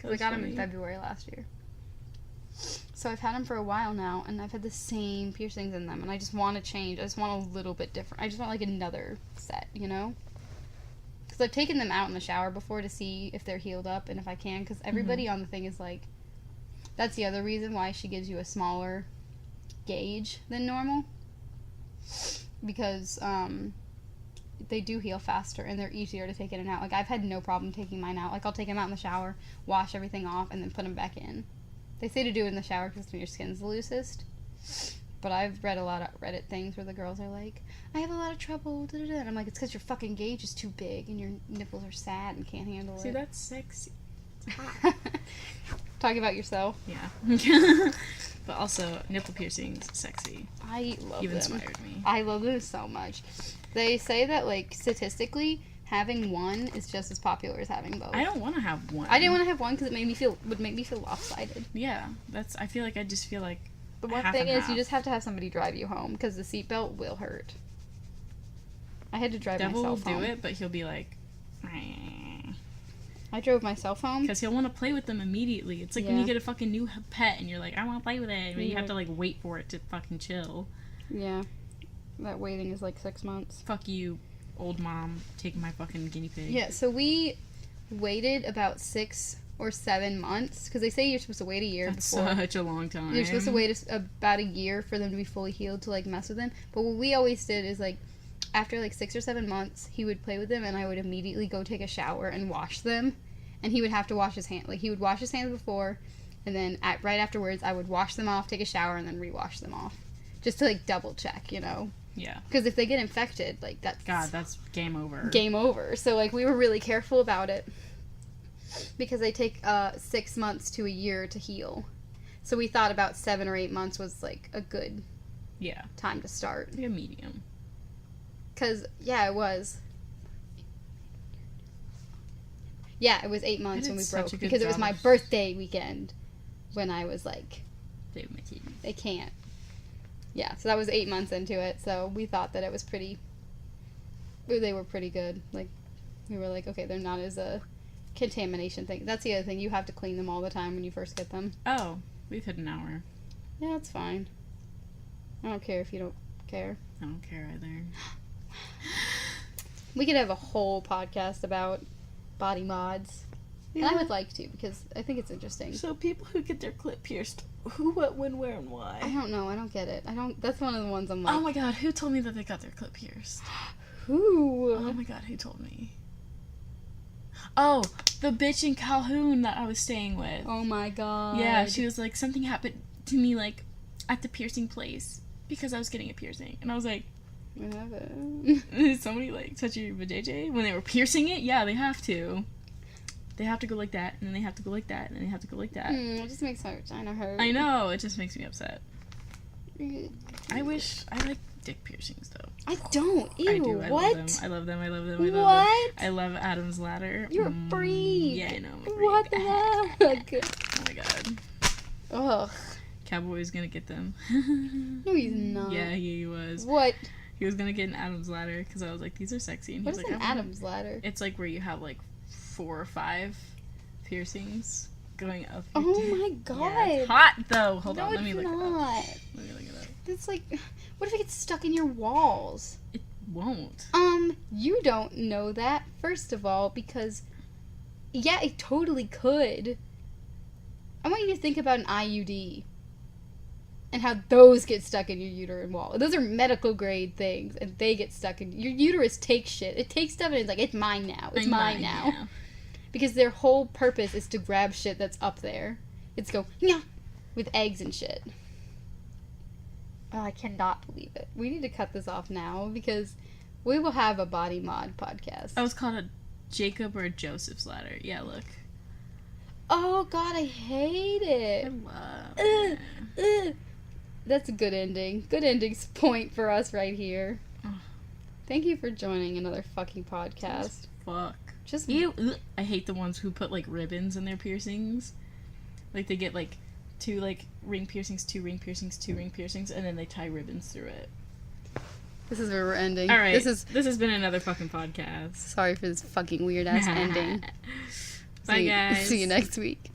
I That's got them in funny. February last year. So I've had them for a while now, and I've had the same piercings in them, and I just want to change. I just want a little bit different. I just want like another set, you know? Because I've taken them out in the shower before to see if they're healed up and if I can. Because everybody on the thing is like, that's the other reason why she gives you a smaller gauge than normal. Because they do heal faster and they're easier to take in and out. Like, I've had no problem taking mine out. Like, I'll take them out in the shower, wash everything off, and then put them back in. They say to do it in the shower because when your skin's the loosest. But I've read a lot of Reddit things where the girls are like, I have a lot of trouble, da-da-da. And I'm like, it's because your fucking gauge is too big and your nipples are sad and can't handle See, it. that's sexy. Talking about yourself. Yeah. But also, nipple piercings, sexy. I love You've them. inspired me. I love them so much. They say that, like, statistically, having one is just as popular as having both. I don't want to have one. I didn't want to have one because it would make me feel lopsided. Yeah, I feel like I just feel like The one half thing and is, half. you just have to have somebody drive you home because the seatbelt will hurt. I had to drive Devil will myself home. do it, but he'll be like, I drove myself home. because he'll want to play with them immediately. It's like when Yeah. you get a fucking new pet and you're like, I want to play with it, but you Yeah. have to like wait for it to fucking chill. Yeah. That waiting is like 6 months. Fuck you, old mom, taking my fucking guinea pig. Yeah, so we waited about 6 or 7 months because they say you're supposed to wait a year That's before. such a long time. You're supposed to wait about a year for them to be fully healed to, like, mess with them. But what we always did is, like, after, like, 6 or 7 months, he would play with them, and I would immediately go take a shower and wash them. And he would have to wash his hands. Like, he would wash his hands before, and then right afterwards, I would wash them off, take a shower, and then rewash them off. Just to, like, double check, you know? Yeah. Because if they get infected, like, that's game over. game over. So, like, we were really careful about it. Because they take 6 months to a year to heal. So we thought about 7 or 8 months was, like, a good time to start. Like a medium. Because, yeah, it was. Yeah, it was 8 months when we broke. Because it was my birthday weekend when I was like, they can't. Yeah, so that was 8 months into it. So we thought that it was they were pretty good. Like, we were like, okay, they're not as a contamination thing. That's the other thing. You have to clean them all the time when you first get them. Oh, we've hit an hour. Yeah, it's fine. I don't care if you don't care. I don't care either. We could have a whole podcast about body mods. Yeah. And I would like to because I think it's interesting. So people who get their clit pierced, who, what, when, where, and why? I don't know. I don't get it. That's one of the ones I'm like, oh my god, who told me that they got their clit pierced? Who? Oh my god, who told me? Oh, the bitch in Calhoun that I was staying with. Oh my god. Yeah, she was like, something happened to me, like, at the piercing place because I was getting a piercing. And I was like, Whatever. did somebody, like, touch your vajayjay when they were piercing it? Yeah, they have to. They have to go like that, and then they have to go like that, and then they have to go like that. It just makes my vagina hurt. I know, it just makes me upset. I like dick piercings, though. I don't. Ew, I do. what? I love them. I love them. What? I love Adam's Ladder. You're a freak. Yeah, I know. I'm a What freak. the heck? Oh my god. Ugh. Cowboy's gonna get them. No, he's not. Yeah, he was. What? He was gonna get an Adam's Ladder because I was like, these are sexy. And he What was is like, an Adam's ladder? It's like where you have like 4 or 5 piercings going up. Oh your my dick. god. Yeah, it's hot though. Hold No, on, let me it's look it up. not. Let me look it up. It's like, what if it gets stuck in your walls? It won't. You don't know that, first of all, because, yeah, it totally could. I want you to think about an IUD and how those get stuck in your uterine wall. Those are medical grade things, and they get stuck in your uterus. Takes shit. It takes stuff, and it's like, it's mine now. It's mine now. Yeah. Because their whole purpose is to grab shit that's up there. It's go, yeah, with eggs and shit. Oh, I cannot believe it. We need to cut this off now because we will have a body mod podcast. Oh, it's called a Jacob or a Joseph's ladder. Yeah, look. Oh, God, I hate I it. love it. That's a good ending. Good ending's point for us right here. Ugh. Thank you for joining another fucking podcast. Fuck. Just Ew. Ugh. I hate the ones who put like ribbons in their piercings. Like they get like 2 like ring piercings, 2 ring piercings, 2 ring piercings, and then they tie ribbons through it. This is where we're ending. All right. This has been another fucking podcast. Sorry for this fucking weird ass ending. Bye, guys. See you next week.